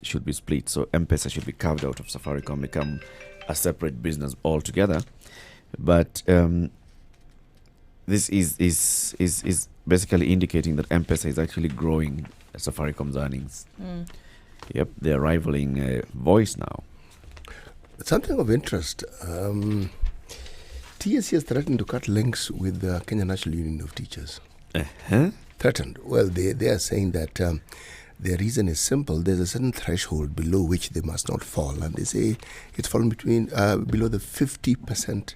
should be split. So M-Pesa should be carved out of Safaricom, become a separate business altogether. But this is basically indicating that M-Pesa is actually growing Safaricom's earnings. Yep, they're rivaling Voice now. Something of interest. TSC has threatened to cut links with the Kenya National Union of Teachers. Threatened. Well, they are saying that their reason is simple. There's a certain threshold below which they must not fall. And they say it's fallen between below the 50%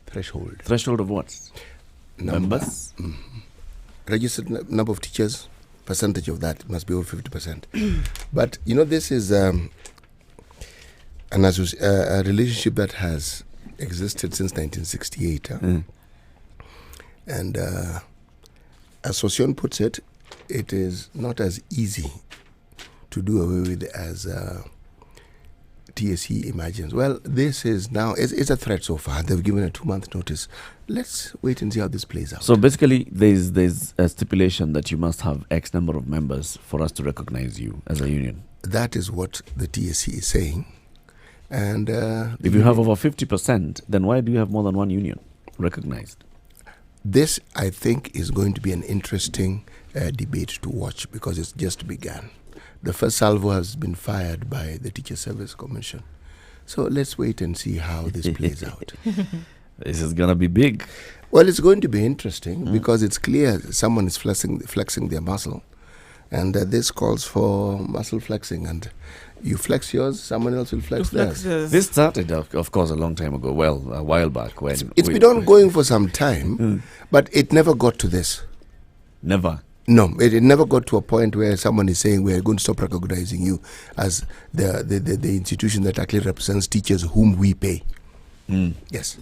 threshold. Threshold of what? Members? Registered number of teachers, percentage of that must be over 50%. But, this is a relationship that has existed since 1968. And as Sosion puts it, it is not as easy to do away with as TSC imagines. Well, this is now, it's a threat so far. They've given a 2-month notice. Let's wait and see how this plays out. So basically, there's a stipulation that you must have X number of members for us to recognize you as a union. That is what the TSC is saying. And if you have over 50%, then why do you have more than one union recognized? This, I think, is going to be an interesting debate to watch because it's just begun. The first salvo has been fired by the Teacher Service Commission. So let's wait and see how this plays out. This is going to be big. Well, it's going to be interesting because it's clear someone is flexing their muscle. And this calls for muscle flexing. And you flex yours, someone else will flex theirs. This started, of course, a long time ago. Well, a while back. When it's been ongoing for some time, but it never got to this. Never? No, it never got to a point where someone is saying we're going to stop recognizing you as the institution that actually represents teachers whom we pay. Yes.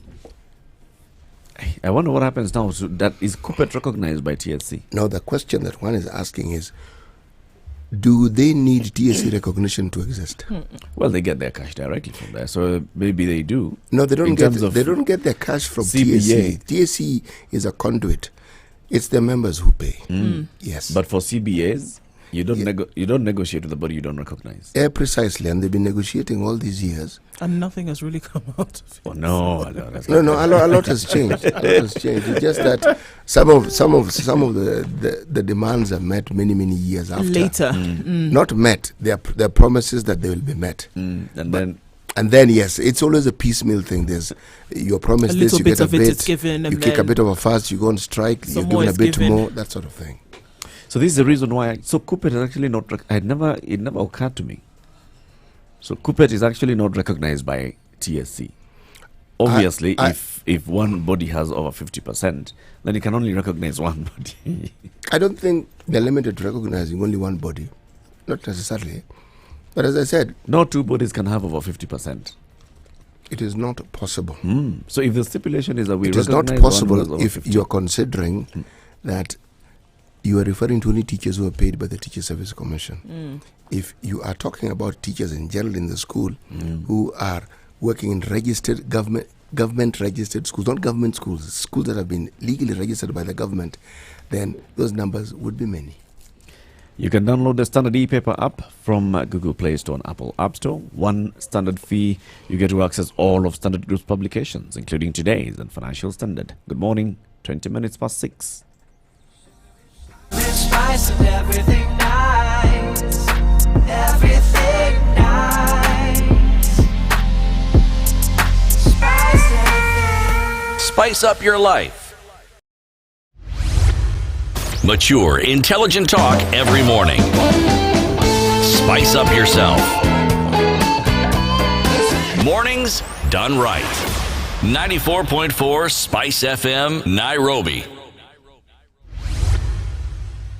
I wonder what happens now. So that is Kuppet recognized by TSC? Now, the question that one is asking is, do they need TSC recognition to exist? Well, they get their cash directly from there, so maybe they do. No, they don't get their cash from CBA. TSC. TSC is a conduit. It's the members who pay. Yes. But for CBAs, you don't negotiate with the body you don't recognize. Yeah, precisely, and they've been negotiating all these years. And nothing has really come out of it. Oh, no. A lot has changed. A lot has changed. It's just that some of the demands are met many years after. Later. Not met. They're promises that they will be met. And then, yes, it's always a piecemeal thing. There's your promise this, you get a bit. It's given, you kick a bit of a fast, you go on strike, you're given a bit more, that sort of thing. So this is the reason why. So Kuppet is actually not. It never occurred to me. So Kuppet is actually not recognized by TSC. Obviously, if one body has over 50%, then you can only recognize one body. I don't think they're limited to recognizing only one body. Not necessarily. But as I said, no two bodies can have over 50%. It is not possible. So if the stipulation is that we it is not possible if you're considering that you are referring to only teachers who are paid by the Teacher Service Commission. If you are talking about teachers in general in the school who are working in registered government registered schools, not government schools, schools that have been legally registered by the government, then those numbers would be many. You can download the Standard e-paper app from Google Play Store and Apple App Store. One standard fee, you get to access all of Standard Group's publications, including today's and Financial Standard. Good morning, 20 minutes past 6. Spice of everything nice, everything nice. Spice up your life. Mature, intelligent talk every morning. Spice up yourself. Mornings done right. 94.4 Spice FM, Nairobi.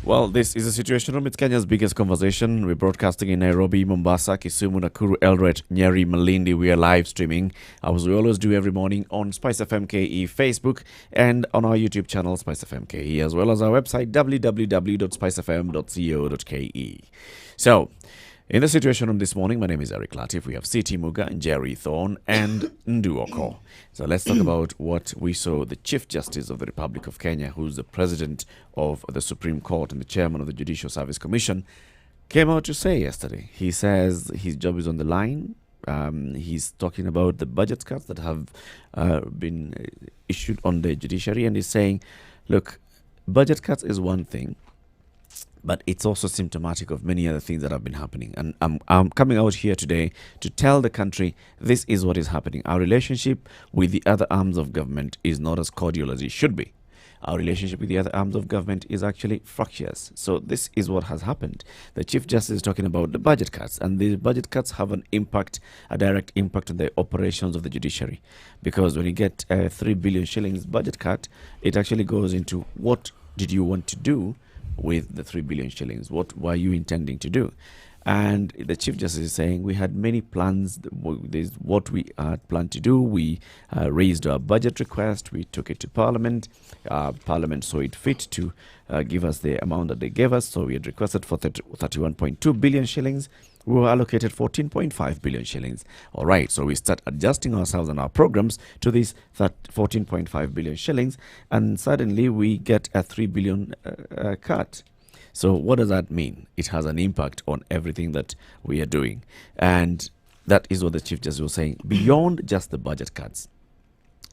Well, this is a Situation Room. It's Kenya's biggest conversation. We're broadcasting in Nairobi, Mombasa, Kisumu, Nakuru, Eldoret, Nyeri, Malindi. We are live streaming, as we always do every morning, on Spice FM KE Facebook and on our YouTube channel, Spice FM KE, as well as our website, www.spicefm.co.ke. So, in the Situation Room this morning, my name is Eric Latif. We have C.T. Muga and Jerry Thorne and Nduoko. So let's talk about what we saw the Chief Justice of the Republic of Kenya, who's the President of the Supreme Court and the Chairman of the Judicial Service Commission, came out to say yesterday. He says his job is on the line. He's talking about the budget cuts that have been issued on the judiciary, and he's saying, look, budget cuts is one thing, but it's also symptomatic of many other things that have been happening. And I'm coming out here today to tell the country this is what is happening. Our relationship with the other arms of government is not as cordial as it should be. Our relationship with the other arms of government is actually fractious. So this is what has happened. The Chief Justice is talking about the budget cuts, and the budget cuts have an impact, a direct impact on the operations of the judiciary. Because when you get a 3 billion shillings budget cut, it actually goes into what did you want to do with the 3 billion shillings? What were you intending to do? And the Chief Justice is saying we had many plans. This is what we had planned to do. We raised our budget request. We took it to Parliament. Parliament saw it fit to give us the amount that they gave us. So we had requested for 31.2 billion shillings. We were allocated 14.5 billion shillings. All right, so we start adjusting ourselves and our programs to this 14.5 billion shillings, and suddenly we get a 3 billion cut. So what does that mean? It has an impact on everything that we are doing. And that is what the Chief Justice was saying. Beyond just the budget cuts,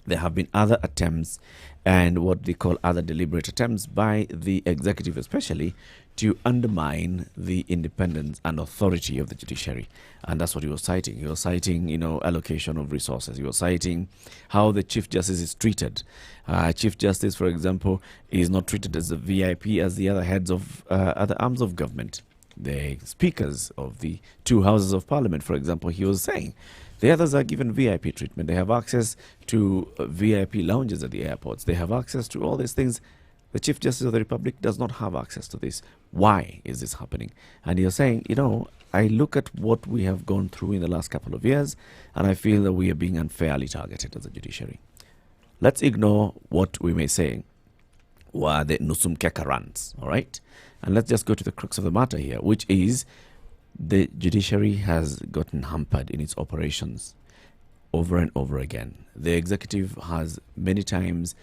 there have been other attempts and what they call other deliberate attempts by the executive especially to undermine the independence and authority of the judiciary. And that's what he was citing. He was citing, allocation of resources. He was citing how the Chief Justice is treated. Chief Justice, for example, is not treated as a VIP as the other heads of other arms of government. The speakers of the two houses of parliament, for example, he was saying, the others are given VIP treatment. They have access to VIP lounges at the airports. They have access to all these things. The Chief Justice of the Republic does not have access to this. Why is this happening? And you're saying, I look at what we have gone through in the last couple of years, and I feel that we are being unfairly targeted as a judiciary. Let's ignore what we may say were the Nusum Keka rants, all right? And let's just go to the crux of the matter here, which is the judiciary has gotten hampered in its operations over and over again. The executive has many times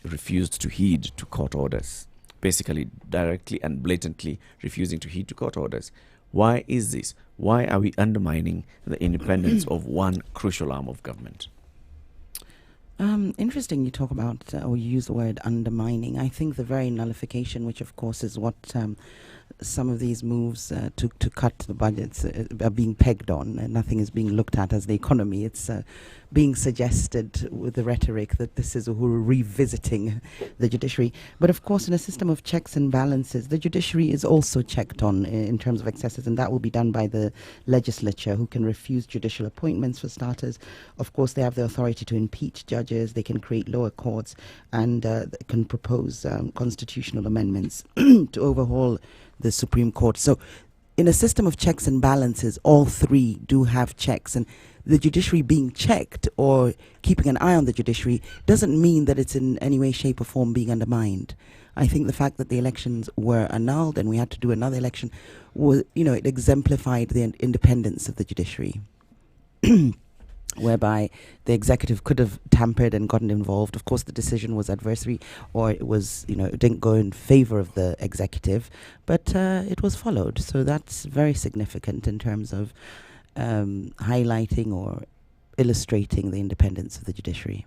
refused to heed to court orders, basically directly and blatantly refusing to heed to court orders. Why is this? Why are we undermining the independence of one crucial arm of government? Interesting you talk about, or you use the word undermining. I think the very nullification, which of course is what some of these moves to cut the budgets are being pegged on, and nothing is being looked at as the economy. It's being suggested with the rhetoric that this is Uhuru revisiting the judiciary. But of course, in a system of checks and balances, the judiciary is also checked on in terms of excesses, and that will be done by the legislature, who can refuse judicial appointments for starters. Of course, they have the authority to impeach judges. They can create lower courts and can propose constitutional amendments to overhaul the Supreme Court. So in a system of checks and balances, all three do have checks, and the judiciary being checked or keeping an eye on the judiciary doesn't mean that it's in any way, shape or form being undermined. I think the fact that the elections were annulled and we had to do another election was, it exemplified the independence of the judiciary. Whereby the executive could have tampered and gotten involved. Of course, the decision was adversary, or it was, it didn't go in favor of the executive, but it was followed. So that's very significant in terms of highlighting or illustrating the independence of the judiciary.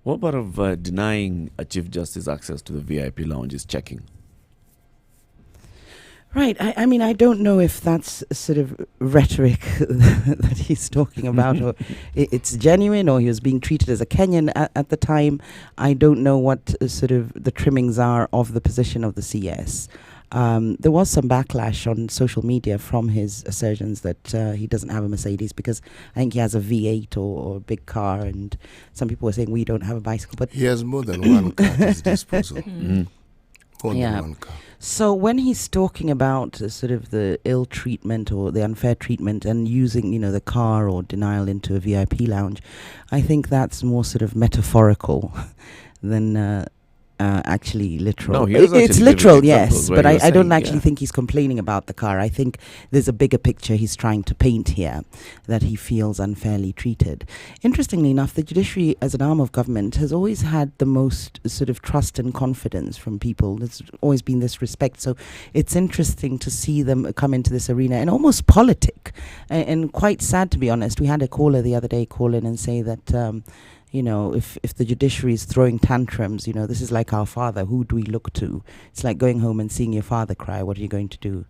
What about of denying a Chief Justice access to the VIP lounges checking? Right. I mean, I don't know if that's sort of rhetoric that he's talking about, or it's genuine, or he was being treated as a Kenyan at the time. I don't know what sort of the trimmings are of the position of the CS. There was some backlash on social media from his assertions that he doesn't have a Mercedes because I think he has a V8 or a big car, and some people were saying we don't have a bicycle. But he has more than one car at his disposal. More than one car. So when he's talking about sort of the ill treatment or the unfair treatment and using, the car or denial into a VIP lounge, I think that's more sort of metaphorical than actually literal. No, he is It's actually literal, giving yes, examples where but he was I don't saying, actually yeah. think he's complaining about the car. I think there's a bigger picture he's trying to paint here, that he feels unfairly treated. Interestingly enough, the judiciary as an arm of government has always had the most sort of trust and confidence from people. There's always been this respect. So it's interesting to see them come into this arena and almost politic, and quite sad, to be honest. We had a caller the other day call in and say that if the judiciary is throwing tantrums, this is like our father. Who do we look to? It's like going home and seeing your father cry. What are you going to do?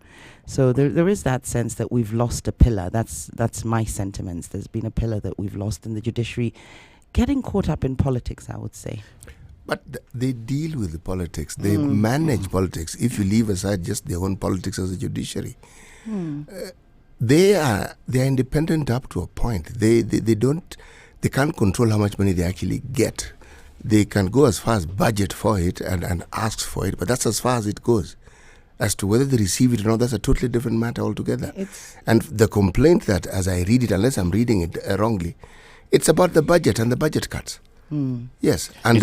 So there is that sense that we've lost a pillar. That's my sentiments. There's been a pillar that we've lost in the judiciary, getting caught up in politics, I would say. But they deal with the politics. They manage politics. If you leave aside just their own politics as a judiciary, they are independent up to a point. They can't control how much money they actually get. They can go as far as budget for it and ask for it, but that's as far as it goes. As to whether they receive it or not, that's a totally different matter altogether. And the complaint that, as I read it, unless I'm reading it wrongly, it's about the budget and the budget cuts. Yes, and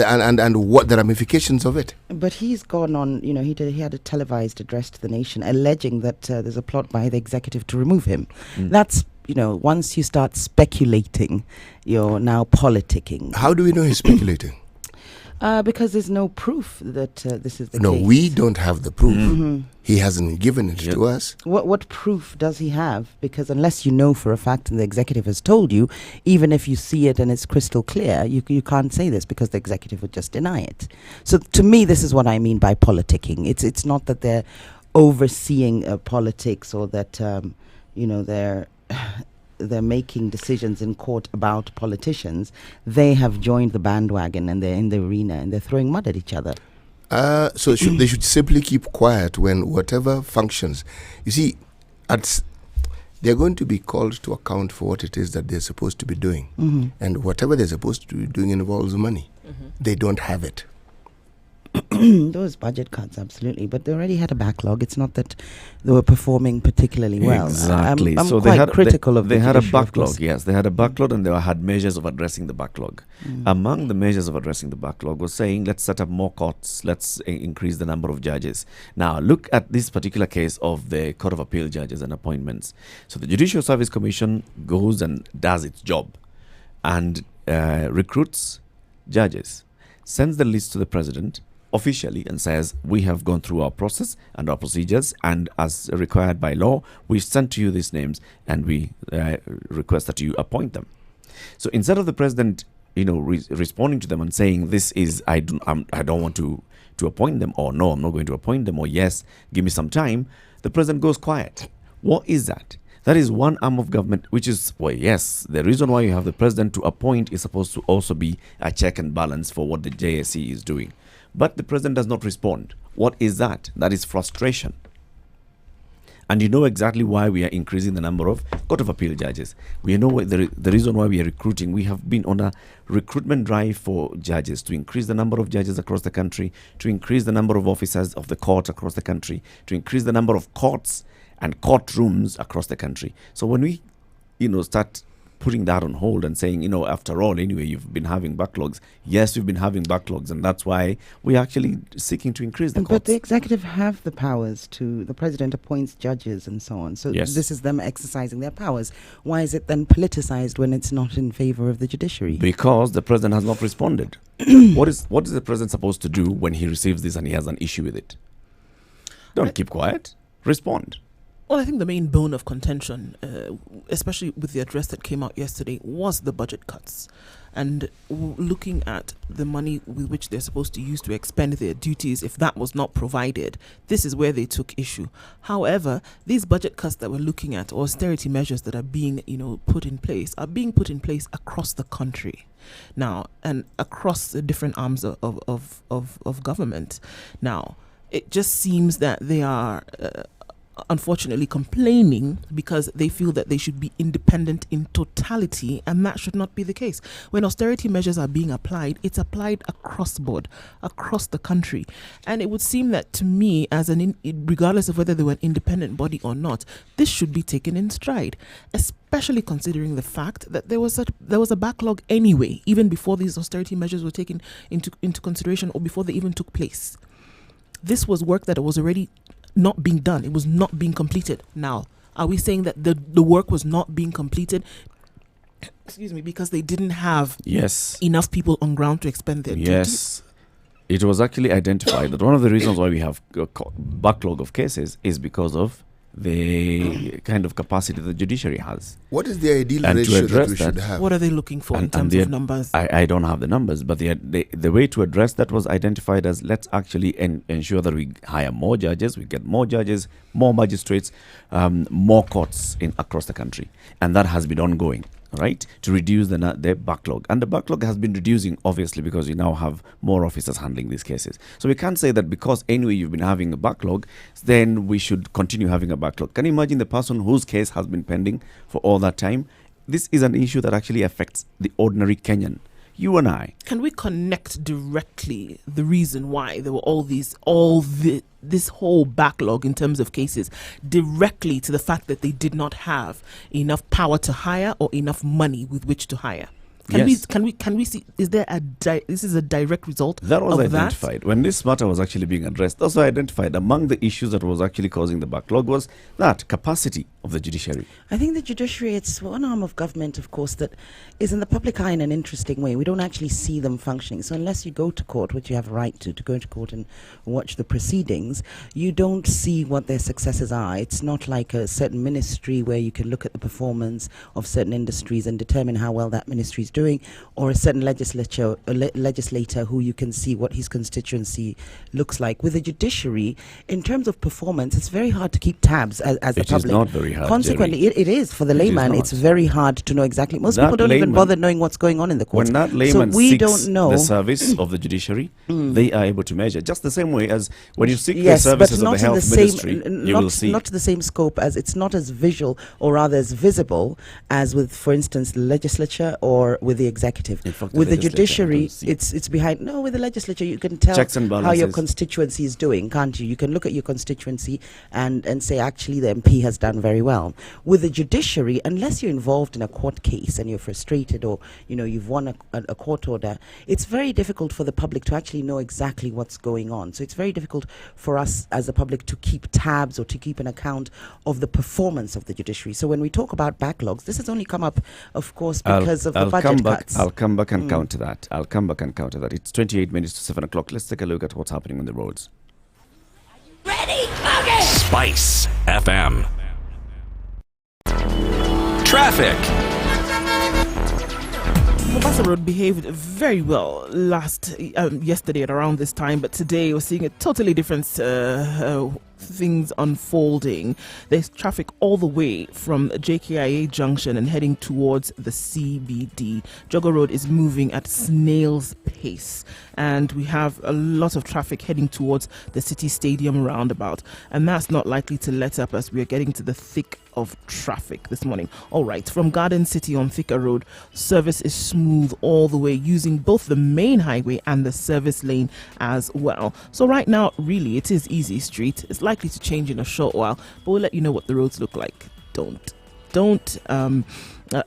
what the ramifications of it. But he's gone on, he had a televised address to the nation alleging that there's a plot by the executive to remove him. That's, once you start speculating, you're now politicking. How do we know he's speculating? Because there's no proof that this is the case. No, we don't have the proof. He hasn't given it to us. What proof does he have? Because unless you know for a fact and the executive has told you, even if you see it and it's crystal clear, you can't say this because the executive would just deny it. So to me, this is what I mean by politicking. It's not that they're overseeing politics or that they're making decisions in court about politicians. They have joined the bandwagon and they're in the arena and they're throwing mud at each other. So they should simply keep quiet when whatever functions. You see, they're going to be called to account for what it is that they're supposed to be doing. And whatever they're supposed to be doing involves money. They don't have it. Those budget cuts, absolutely, but they already had a backlog. It's not that they were performing particularly well. Exactly. I'm so quite critical of they the had a judiciary, of backlog. course. Yes, they had a backlog, and they had measures of addressing the backlog. Among the measures of addressing the backlog was saying, let's set up more courts, let's increase the number of judges. Now, look at this particular case of the Court of Appeal judges and appointments. So the Judicial Service Commission goes and does its job and recruits judges, sends the list to the president officially and says, we have gone through our process and our procedures, and as required by law, we've sent to you these names and we request that you appoint them. So instead of the president responding to them and saying, this is, I don't want to appoint them, or no, I'm not going to appoint them, or yes, give me some time, the president goes quiet. What is that? That is one arm of government, which is, well, yes, the reason why you have the president to appoint is supposed to also be a check and balance for what the JSC is doing. But the president does not respond. What is that? That is frustration. And you know exactly why we are increasing the number of Court of Appeal judges. We know the reason why we are recruiting. We have been on a recruitment drive for judges to increase the number of judges across the country, to increase the number of officers of the court across the country, to increase the number of courts and courtrooms across the country. So when we, start putting that on hold and saying, after all, anyway, you've been having backlogs. Yes, we've been having backlogs, and that's why we're actually seeking to increase the courts. But the executive have the powers the president appoints judges and so on. So yes. This is them exercising their powers. Why is it then politicized when it's not in favor of the judiciary? Because the president has not responded. What is the president supposed to do when he receives this and he has an issue with it? Don't keep quiet. Respond. Well, I think the main bone of contention, especially with the address that came out yesterday, was the budget cuts. And looking at the money with which they're supposed to use to expend their duties, if that was not provided, this is where they took issue. However, these budget cuts that we're looking at, or austerity measures that are being, put in place, are being put in place across the country now, and across the different arms of government. Now, it just seems that they are unfortunately complaining because they feel that they should be independent in totality, and that should not be the case. When austerity measures are being applied, it's applied across the board, across the country. And it would seem that, to me, as regardless of whether they were an independent body or not, this should be taken in stride, especially considering the fact that there was a backlog anyway, even before these austerity measures were taken into consideration, or before they even took place. This was work that was already not being done. It was not being completed. Now, are we saying that the work was not being completed, excuse me, because they didn't have enough people on ground to expend their duties? It was actually identified that one of the reasons why we have a backlog of cases is because of the kind of capacity the judiciary has. What is the ideal ratio that we should have? What are they looking for in terms of numbers? I don't have the numbers, but the way to address that was identified as, let's actually ensure that we hire more judges, we get more judges, more magistrates, more courts across the country. And that has been ongoing, right, to reduce the backlog. And the backlog has been reducing, obviously, because we now have more officers handling these cases. So we can't say that because anyway you've been having a backlog, then we should continue having a backlog. Can you imagine the person whose case has been pending for all that time? This is an issue that actually affects the ordinary Kenyan. You and I. Can we connect directly the reason why there were this whole backlog in terms of cases directly to the fact that they did not have enough power to hire or enough money with which to hire? Can we see, is there this is a direct result that was of identified when this matter was actually being addressed? Also identified among the issues that was actually causing the backlog was that capacity of the judiciary. I think the judiciary, it's one arm of government, of course, that is in the public eye in an interesting way. We don't actually see them functioning. So unless you go to court, which you have a right to go to court and watch the proceedings, you don't see what their successes are. It's not like a certain ministry where you can look at the performance of certain industries and determine how well that ministry is doing, or a certain legislator who you can see what his constituency looks like. With the judiciary, in terms of performance, it's very hard to keep tabs as the public. It is not very hard. Consequently, it is for the layman. It's very hard to know exactly. Most people don't even bother knowing what's going on in the courts. When that layman seeks don't know the service of the judiciary, they are able to measure. Just the same way as when you seek the services of the health ministry, you will see. Not to the same scope, as it's not as visual, or rather as visible as with, for instance, the legislature or with the executive. With the judiciary, it's behind. No, with the legislature, you can tell how your constituency is doing, can't you? You can look at your constituency and say, actually, the MP has done very well. With the judiciary, unless you're involved in a court case and you're frustrated, or you've won a court order, it's very difficult for the public to actually know exactly what's going on. So it's very difficult for us as the public to keep tabs or to keep an account of the performance of the judiciary. So when we talk about backlogs, this has only come up, of course, because of the budget cuts. I'll come back and counter that. It's 28 minutes to 7 o'clock. Let's take a look at what's happening on the roads. Ready? Okay. Spice FM. Traffic. Mombasa Road behaved very well yesterday at around this time, but today we're seeing a totally different things unfolding. There's traffic all the way from JKIA Junction and heading towards the CBD. Jogger Road is moving at snail's pace, and we have a lot of traffic heading towards the City Stadium roundabout, and that's not likely to let up as we are getting to the thick of traffic this morning. All right, from Garden City on Thika Road, service is smooth all the way using both the main highway and the service lane as well. So right now, really, it is easy street. It's likely to change in a short while, but we'll let you know what the roads look like. Don't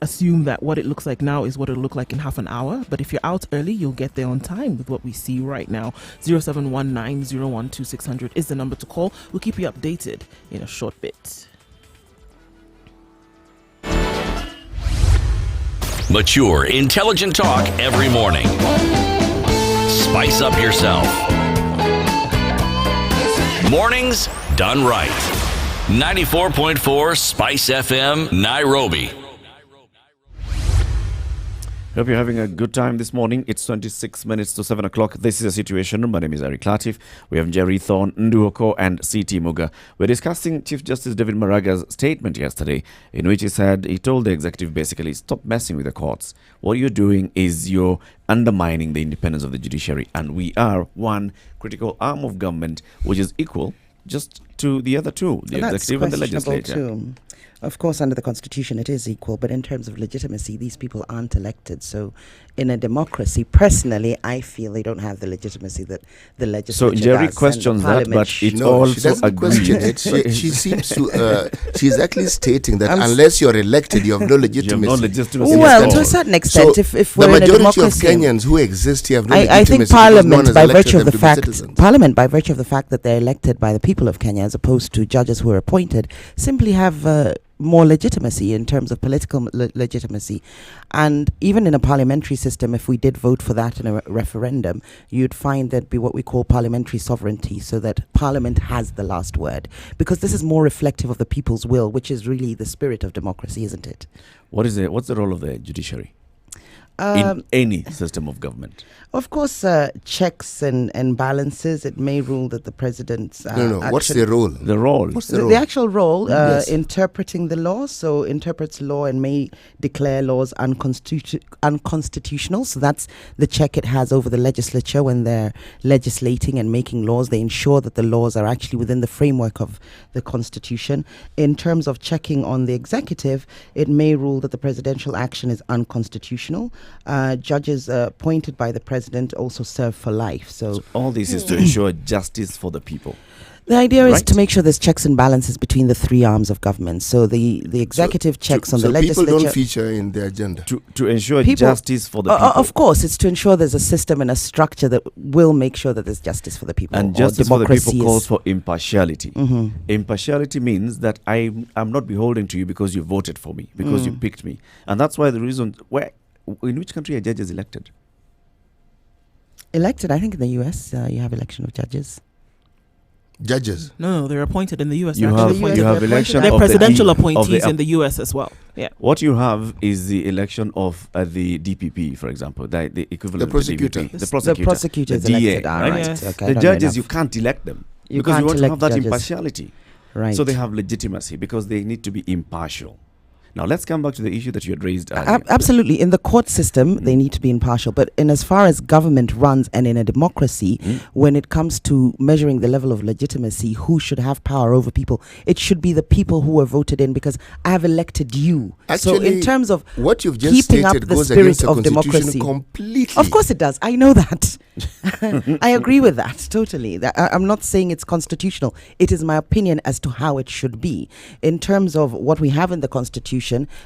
assume that what it looks like now is what it'll look like in half an hour, but if you're out early, you'll get there on time with what we see right now. 0719-012-600 is the number to call. We'll keep you updated in a short bit. Mature, intelligent talk every morning. Spice up yourself. Mornings done right. 94.4 Spice FM, Nairobi. Hope you're having a good time this morning. It's 26 minutes to 7 o'clock. This is A Situation Room. My name is Eric Latif. We have Jerry Thorne, Nduoko, and C.T. Muga. We're discussing Chief Justice David Maraga's statement yesterday, in which he told the executive basically, stop messing with the courts. What you're doing is you're undermining the independence of the judiciary. And we are one critical arm of government which is equal just to the other two, the That's executive and the questionable legislature. too. Of course, under the Constitution, it is equal, but in terms of legitimacy, these people aren't elected. So, in a democracy, personally, I feel they don't have the legitimacy that the So legislature Jerry does, questions and that, but Parliament it No, she also doesn't question agrees. it. She seems to. She's actually stating that I'm s- unless you're elected, you have no You have legitimacy. no legitimacy. Well, at to all. a certain extent, So if the we're in a majority of democracy, Kenyans who exist here have no I legitimacy. think because no one Parliament, has by elected virtue of them the to be fact, citizens. Parliament, by virtue of the fact that they're elected by the people of Kenya, as opposed to judges who are appointed, simply have more legitimacy in terms of political legitimacy. And even in a parliamentary system, if we did vote for that in a referendum, you'd find there'd be what we call parliamentary sovereignty, so that Parliament has the last word, because this is more reflective of the people's will, which is really the spirit of democracy, isn't it? What's the role of the judiciary in any system of government? Of course, checks and balances. It may rule that the president's What's their role? The role. What's the the, role? the actual role, Yes. interpreting the law, so interprets law and may declare laws unconstitutional. So that's the check it has over the legislature when they're legislating and making laws. They ensure that the laws are actually within the framework of the Constitution. In terms of checking on the executive, it may rule that the presidential action is unconstitutional. Judges appointed by the president also serve for life. So All this is to ensure justice for the people. the idea is Right. to make sure there's checks and balances between the three arms of government. So the executive checks on so the legislature. people don't feature in the agenda. To ensure People- justice for the people. Of course, it's to ensure there's a system and a structure that will make sure that there's justice for the people. And or justice for the people democracy calls is- for impartiality. Mhm. Impartiality means that I'm not beholden to you because you voted for me, because you picked me. And that's why the reason in which country a judge is elected? Elected, I think in the US, you have election of judges. Judges. No, they're appointed in the US. You They're have actually appointed. you have They're election They're of presidential of appointees in the US as well. Yeah. What you have is the election of the DPP, for example, the equivalent The of prosecutor. the DPP, the The prosecutor, prosecutor is the DA, elected. right? Right. Yes. Okay, I The don't know judges, you enough. can't elect them You because can't you want to elect have that judges. impartiality. Right. So they have legitimacy because they need to be impartial. Now let's come back to the issue that you had raised earlier. Absolutely. In the court system, they need to be impartial. But in as far as government runs and in a democracy, when it comes to measuring the level of legitimacy, who should have power over people, it should be the people who were voted in, because I have elected you. So in Actually, terms of What you've just keeping up stated the goes spirit against the of Constitution democracy. completely. Of course it does. I know that. I agree with that totally. I'm not saying it's constitutional. It is my opinion as to how it should be. In terms of what we have in the Constitution,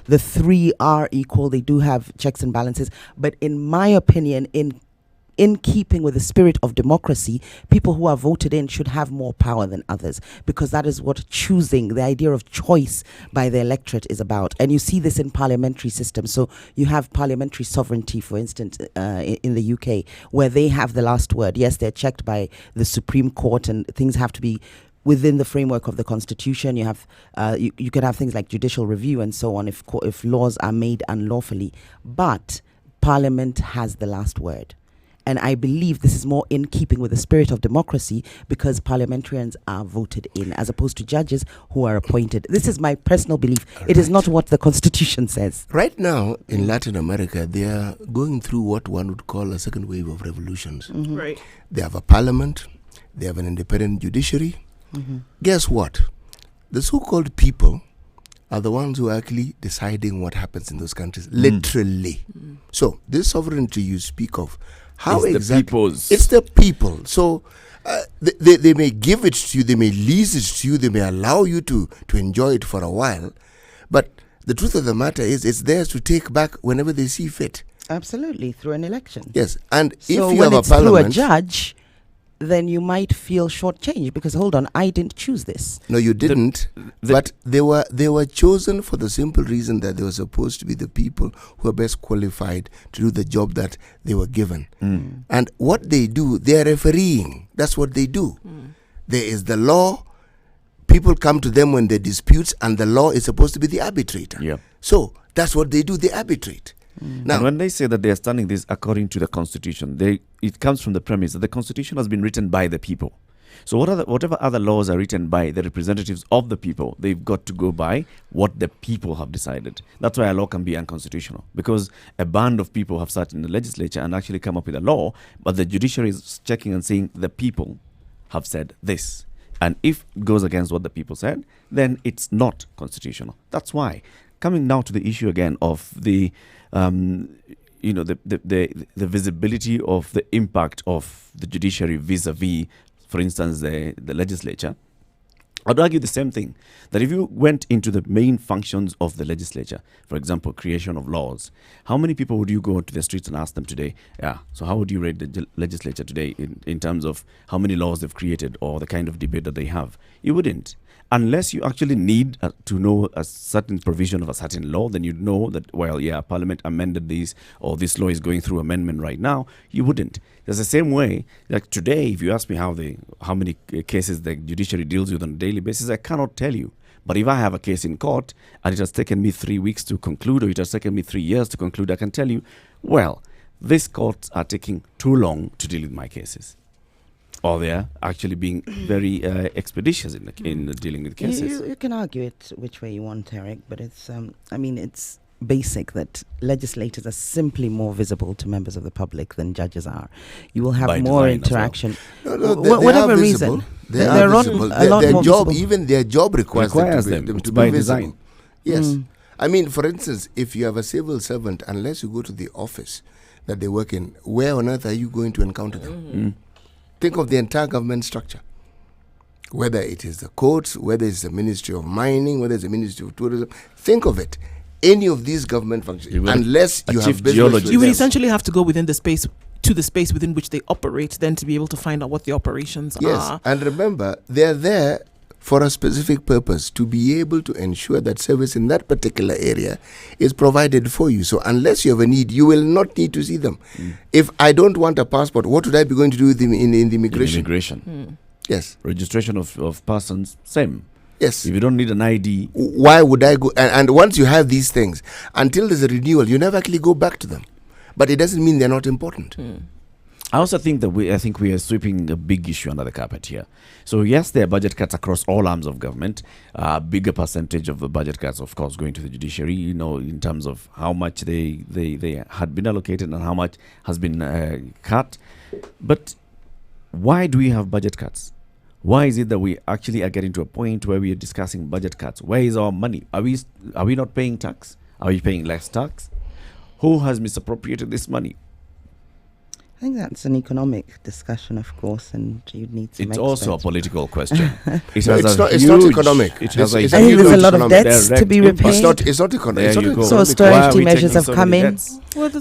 the three are equal. They do have checks and balances. But in my opinion, in keeping with the spirit of democracy, people who are voted in should have more power than others, because that is what choosing, the idea of choice by the electorate is about. And you see this in parliamentary systems. So you have parliamentary sovereignty, for instance, in the UK, where they have the last word. Yes, they're checked by the Supreme Court and things have to be within the framework of the Constitution. You have you can have things like judicial review and so on if laws are made unlawfully. But Parliament has the last word. And I believe this is more in keeping with the spirit of democracy, because parliamentarians are voted in as opposed to judges who are appointed. This is my personal belief. It is not what the Constitution says. Right now in Latin America, they are going through what one would call a second wave of revolutions. Right. They have a parliament, they have an independent judiciary. Guess what? The so-called people are the ones who are actually deciding what happens in those countries, literally. So this sovereignty you speak of, how It's the exactly? people's. It's the people. So they may give it to you, they may lease it to you, they may allow you to enjoy it for a while, but the truth of the matter is it's theirs to take back whenever they see fit. Absolutely, through an election. Yes, and So if you when have a it's through a parliament, judge, then you might feel shortchanged because, hold on, I didn't choose this. no, you didn't. But they were chosen for the simple reason that they were supposed to be the people who are best qualified to do the job that they were given. And what they do, they are refereeing. That's what they do. There is the law. People come to them when they disputes, and the law is supposed to be the arbitrator. Yeah. So that's what they do. They arbitrate. Now, And when they say that they are standing this according to the Constitution, it comes from the premise that the Constitution has been written by the people. So whatever other laws are written by the representatives of the people, they've got to go by what the people have decided. That's why a law can be unconstitutional, because a band of people have sat in the legislature and actually come up with a law, but the judiciary is checking and saying the people have said this. And if it goes against what the people said, then it's not constitutional. That's why. Coming now to the issue again of the the visibility of the impact of the judiciary vis-a-vis, for instance, the legislature, I'd argue the same thing, that if you went into the main functions of the legislature, for example, creation of laws, how many people would you go to the streets and ask them today, so how would you rate the legislature today in terms of how many laws they've created or the kind of debate that they have? You wouldn't. Unless you actually need to know a certain provision of a certain law, then you'd know that, Parliament amended this, or this law is going through amendment right now. You wouldn't. There's the same way, like today, if you ask me how many cases the judiciary deals with on a daily basis, I cannot tell you. But if I have a case in court and it has taken me 3 weeks to conclude, or it has taken me 3 years to conclude, I can tell you, these courts are taking too long to deal with my cases. Or they're actually being very expeditious in dealing with cases. You can argue it which way you want, Eric, but it's it's basic that legislators are simply more visible to members of the public than judges are. You will have more interaction. No, whatever reason. They're visible. A lot more job, visible. even their job requires them to be visible. Design. Yes. I mean, for instance, if you have a civil servant, unless you go to the office that they work in, where on earth are you going to encounter them? Think of the entire government structure. Whether it is the courts, whether it's the Ministry of Mining, whether it's the Ministry of Tourism. Think of it. Any of these government functions, unless you have business with you would them. essentially have to go within the space within which they operate, then to be able to find out what the operations are. Yes, and remember, they're there for a specific purpose, to be able to ensure that service in that particular area is provided for you. So unless you have a need, you will not need to see them. If I don't want a passport, what would I be going to do with in the immigration? Immigration. Yes. Registration of persons, same. Yes. If you don't need an ID. Why would I go? And once you have these things, until there's a renewal, you never actually go back to them. But it doesn't mean they're not important. I also think that we are sweeping a big issue under the carpet here. So yes, there are budget cuts across all arms of government. A bigger percentage of the budget cuts, of course, going to the judiciary, in terms of how much they had been allocated and how much has been cut. But why do we have budget cuts? Why is it that we actually are getting to a point where we are discussing budget cuts? Where is our money? Are we not paying tax? Are we paying less tax? Who has misappropriated this money? I think that's an economic discussion, of course, and you'd need some It's experts. also a political question. It's not economic. It has I think there's a lot of debts to be repaid. It's not economic. So austerity measures have come in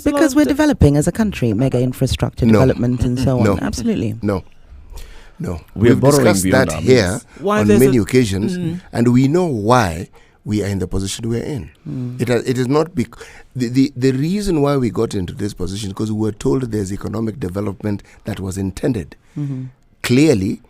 because we're developing as a country, mega infrastructure development and so on. Absolutely. No. We've discussed that here on many occasions, and we know why we are in the position we're in. It is not the reason why we got into this position because we were told there's economic development that was intended. Clearly,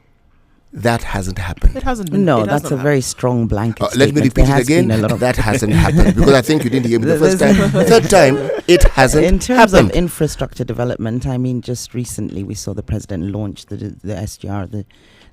that hasn't happened. It hasn't been. No, that's a very strong blanket let me repeat it again. That hasn't happened because I think you didn't hear me the first time. The third time, it hasn't In terms happened. of infrastructure development, I mean, just recently we saw the president launch the SGR,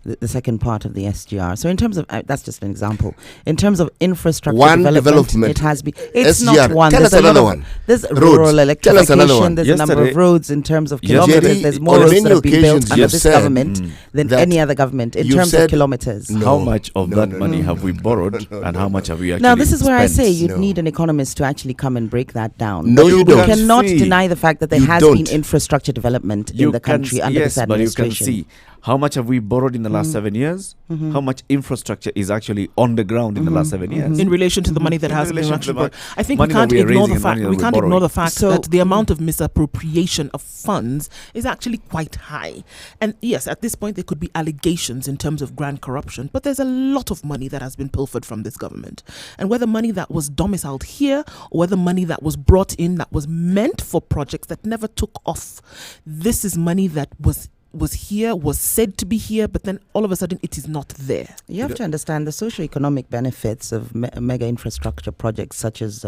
the second part of the SGR. So in terms of, that's just an example. In terms of infrastructure development, it has been, it's SGR. not one. Tell us another one. There's Roads. rural Tell us another electrification, one. there's a number of roads in terms of Yes, kilometers. Jerry, There's more on roads many that have been built occasions under you've this said government than that any other government in you've terms said of kilometers. No. How much of No, that no, money no. have we borrowed and how much have we actually Now, this is where I say spent? you'd need an economist to actually come and break that down. No, But you we don't. cannot See. deny the fact that there You has don't. been infrastructure development in You the can country s- under yes, this but you can administration. see how much have we borrowed in the last 7 years? How much infrastructure is actually on the ground in the last 7 years? in relation to the money that In has been relation to actually the brought. I think we money that can't we are ignore the raising and fact money that we we're can't ignore borrowing. the fact So- that the amount of misappropriation of funds is actually quite high. And yes, at this point there could be allegations in terms of grand corruption, but there's a lot of money that has been pilfered from this government. And whether money that was domiciled here or whether money that was brought in that was meant for projects that never took off, this is money that was here, was said to be here, but then all of a sudden it is not there. You have to understand the socio-economic benefits of mega infrastructure projects such as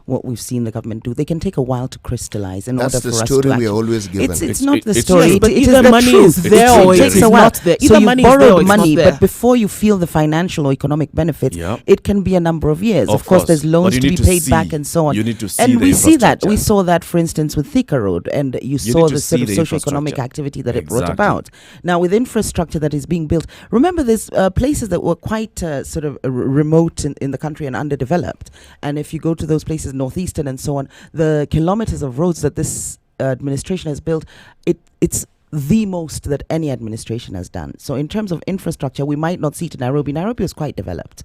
what we've seen the government do. They can take a while to crystallize in That's order the for us story to we actually... are always given. It's not the it's story. true. Yes, but it is either the money truth. is there or It it takes is a while. not there. So Either you money is there borrowed or it's not money, there. but before you feel the financial or economic benefits, Yeah. it can be a number of years. Of course, course. there's But loans you to be need to paid see- back and so on. you need to see and the we see that. infrastructure. We saw that, for instance, with Thika Road, and you saw need to the sort see of the socio-economic infrastructure. activity that it brought Exactly. about. Now, with infrastructure that is being built, remember there's places that were quite sort of remote in the country and underdeveloped. And if you go to those places, northeastern and so on, the kilometers of roads that this administration has built, it's the most that any administration has done. So in terms of infrastructure, we might not see it in Nairobi. Nairobi was quite developed.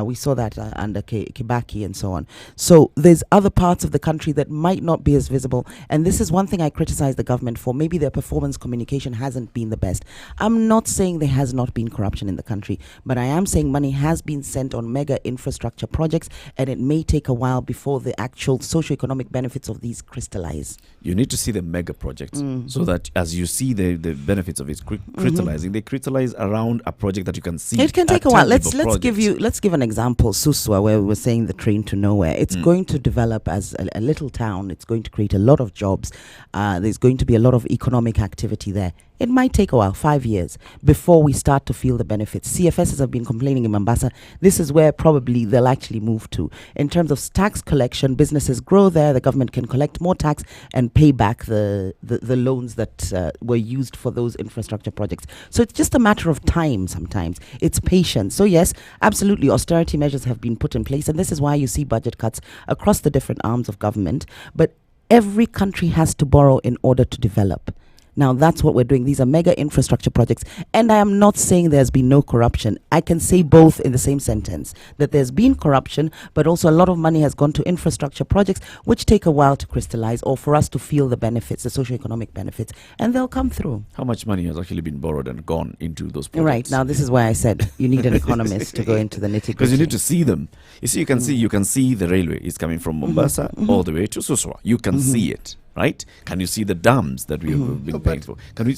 We saw that under Kibaki and so on. So there's other parts of the country that might not be as visible. And this is one thing I criticize the government for. Maybe their performance communication hasn't been the best. I'm not saying there has not been corruption in the country, but I am saying money has been sent on mega infrastructure projects, and it may take a while before the actual socioeconomic benefits of these crystallize. You need to see the mega projects so that as you see the benefits of it crystallizing, they crystallize around a project that you can see. It can take a while. Let's give an example. Suswa, where we were saying the train to nowhere. It's going to develop as a little town. It's going to create a lot of jobs. There's going to be a lot of economic activity there. It might take a while, 5 years, before we start to feel the benefits. CFSs have been complaining in Mombasa. This is where probably they'll actually move to. In terms of tax collection, businesses grow there. The government can collect more tax and pay back the loans that were used for those infrastructure projects. So it's just a matter of time sometimes. It's patience. So yes, absolutely, austerity measures have been put in place. And this is why you see budget cuts across the different arms of government. But every country has to borrow in order to develop. Now, that's what we're doing. These are mega infrastructure projects. And I am not saying there's been no corruption. I can say both in the same sentence, that there's been corruption, but also a lot of money has gone to infrastructure projects, which take a while to crystallize or for us to feel the benefits, the socioeconomic benefits, and they'll come through. How much money has actually been borrowed and gone into those projects? Right. Now, this is why I said you need an economist to go into the nitty-gritty. Because you need to see them. You see, you can see the railway is coming from Mombasa all the way to Suswa. You can see it. Right? Can you see the dams that we have been paying for? Can we?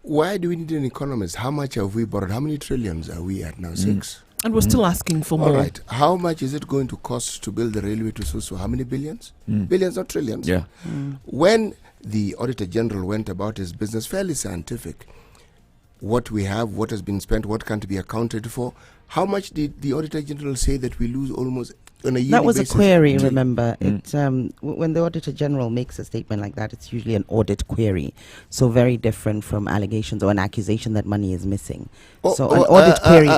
Why do we need an economist? How much have we borrowed? How many trillions are we at now? 6. And we're still asking for more. All right. How much is it going to cost to build the railway to Susu? How many billions? Billions, not trillions. Yeah. When the Auditor General went about his business, fairly scientific, what we have, what has been spent, what can't be accounted for. How much did the Auditor General say that we lose almost on a yearly That was basis? a query, remember. When the Auditor General makes a statement like that, it's usually an audit query. So very different from allegations or an accusation that money is missing. An audit query...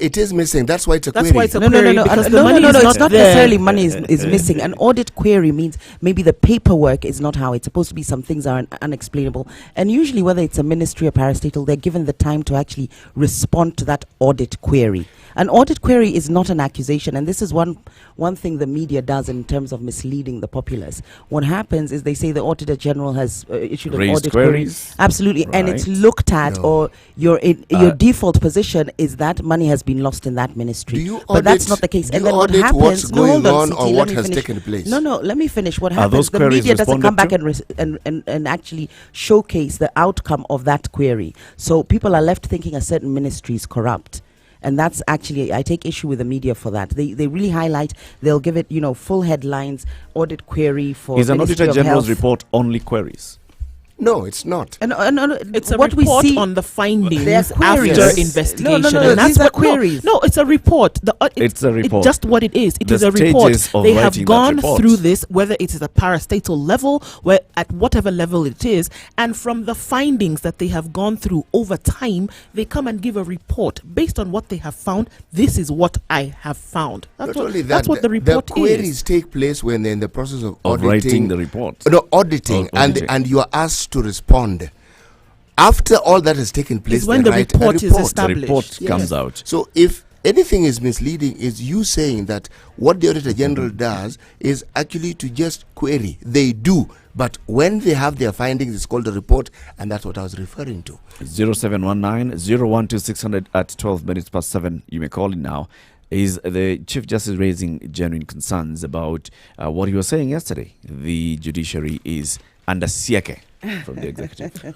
it is missing. That's why it's a That's query. why it's a query. No. Because the money is It's not there. necessarily money is missing. An audit query means maybe the paperwork is not how it's supposed to be. Some things are unexplainable. And usually, whether it's a ministry or parastatal, they're given the time to actually respond to that audit query. An audit query is not an accusation, and this is one thing the media does in terms of misleading the populace. What happens is they say the Auditor General has issued an audit query. Absolutely, and it's looked at, or your default position is that money has been lost in that ministry. But that's not the case. Do And you then what audit happens? what's No, hold going on, on Siti, or let what me has finish. taken place? No, let me finish. What Are happens? those The queries media doesn't come back responded and actually showcase the outcome of that query. So people are left thinking a certain ministry is corrupt. And that's actually, I take issue with the media for that. They really highlight, they'll give it, full headlines, audit query for Is an Ministry Auditor of General's Health. report only queries? No, it's not. And It's a what report we see on the findings They are after queries. investigation. No, And that's these are what, queries. No, it's a report. It's a report. It's just what it is. It The is a report. stages of They writing have that gone report. through this, whether it is a parastatal level, where at whatever level it is, and from the findings that they have gone through over time, they come and give a report based on what they have found. This is what I have found. Not only that, that's what the report the queries is. take place when they're in the process of auditing. Writing the report. No, auditing, Auditing. and you are asked to respond. After all that has taken place, Is when they the write report a is report. The established. report Yes. comes out. So if anything is misleading, is you saying that what the Auditor General does is actually to just query. They do. But when they have their findings, it's called a report, and that's what I was referring to. 0719-012-600 at 12 minutes past 7. You may call in now. Is the Chief Justice raising genuine concerns about what he was saying yesterday? The judiciary is under siege from the executive.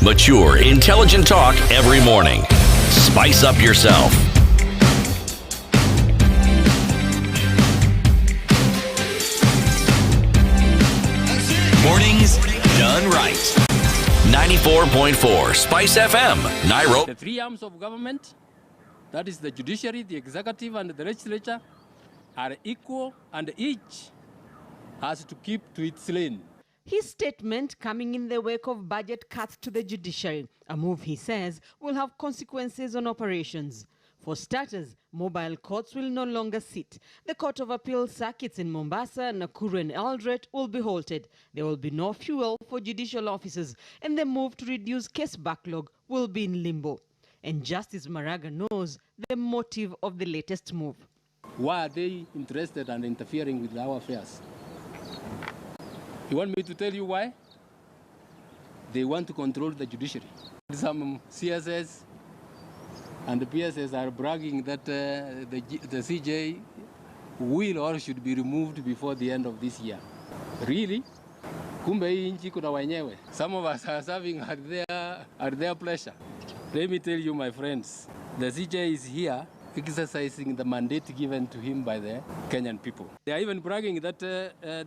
Mature, intelligent talk every morning. Spice up yourself. Mornings done right. 94.4 Spice FM, Nairobi. The three arms of government, that is the judiciary, the executive, and the legislature, are equal, and each has to keep to its lane. His statement coming in the wake of budget cuts to the judiciary, a move he says will have consequences on operations. For starters, mobile courts will no longer sit. The Court of Appeal circuits in Mombasa, Nakuru and Eldoret will be halted. There will be no fuel for judicial officers, and the move to reduce case backlog will be in limbo. And Justice Maraga knows the motive of the latest move. Why are they interested and interfering with our affairs? You want me to tell you why? They want to control the judiciary. Some CSS and the PSS are bragging that the CJ will or should be removed before the end of this year. Really? Kumbe hii nchi kuna wenyewe. Some of us are serving at their pleasure. Let me tell you, my friends, the CJ is here exercising the mandate given to him by the Kenyan people. They are even bragging that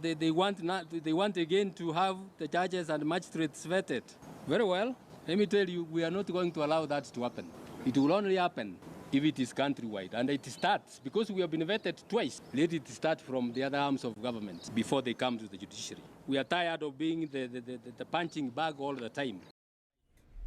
they want again to have the judges and magistrates vetted. Very well. Let me tell you, we are not going to allow that to happen. It will only happen if it is countrywide. And it starts, because we have been vetted twice, let it start from the other arms of government before they come to the judiciary. We are tired of being the punching bag all the time.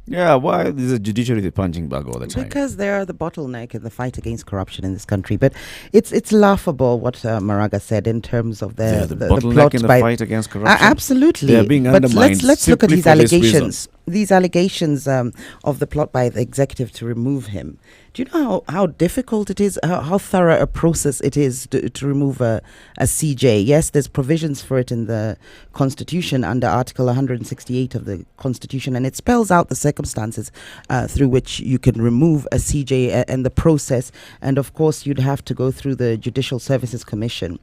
Yeah, why is the judiciary the punching bag all the time? Because they are the bottleneck in the fight against corruption in this country. But it's laughable what Maraga said in terms of the bottleneck plot in the by fight against corruption. Absolutely. They are being undermined. But let's look at these simply for this reason. allegations. These allegations of the plot by the executive to remove him. Do you know how difficult it is, how thorough a process it is to remove a CJ? Yes, there's provisions for it in the Constitution under Article 168 of the Constitution, and it spells out the circumstances through which you can remove a CJ and the process. And of course, you'd have to go through the Judicial Services Commission.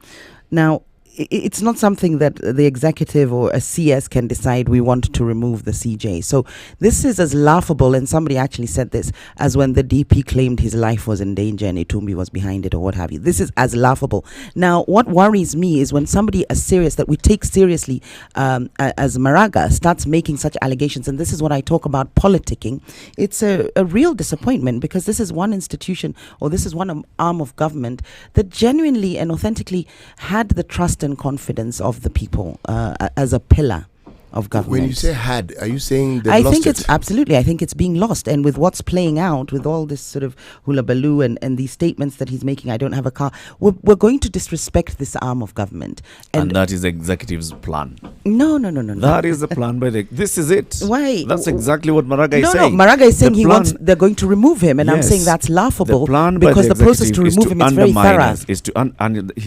Now, it's not something that the executive or a CS can decide we want to remove the CJ. So this is as laughable, and somebody actually said this, as when the DP claimed his life was in danger and Itumbi was behind it or what have you. This is as laughable. Now, what worries me is when somebody as serious, that we take seriously as Maraga, starts making such allegations, and this is what I talk about politicking. It's a real disappointment, because this is one institution, or this is one arm of government that genuinely and authentically had the trust and confidence of the people as a pillar of government. When you say had, are you saying they've I lost think it? it's absolutely. I think it's being lost, and with what's playing out, with all this sort of hula baloo and these statements that he's making, I don't have a car. We're going to disrespect this arm of government, and that is the executive's plan. No. That is the plan by the. This is it. Why? That's exactly what Maraga is saying. No, Maraga is saying they're going to remove him, and I'm saying that's laughable. The plan because by the process to remove him is very thorough.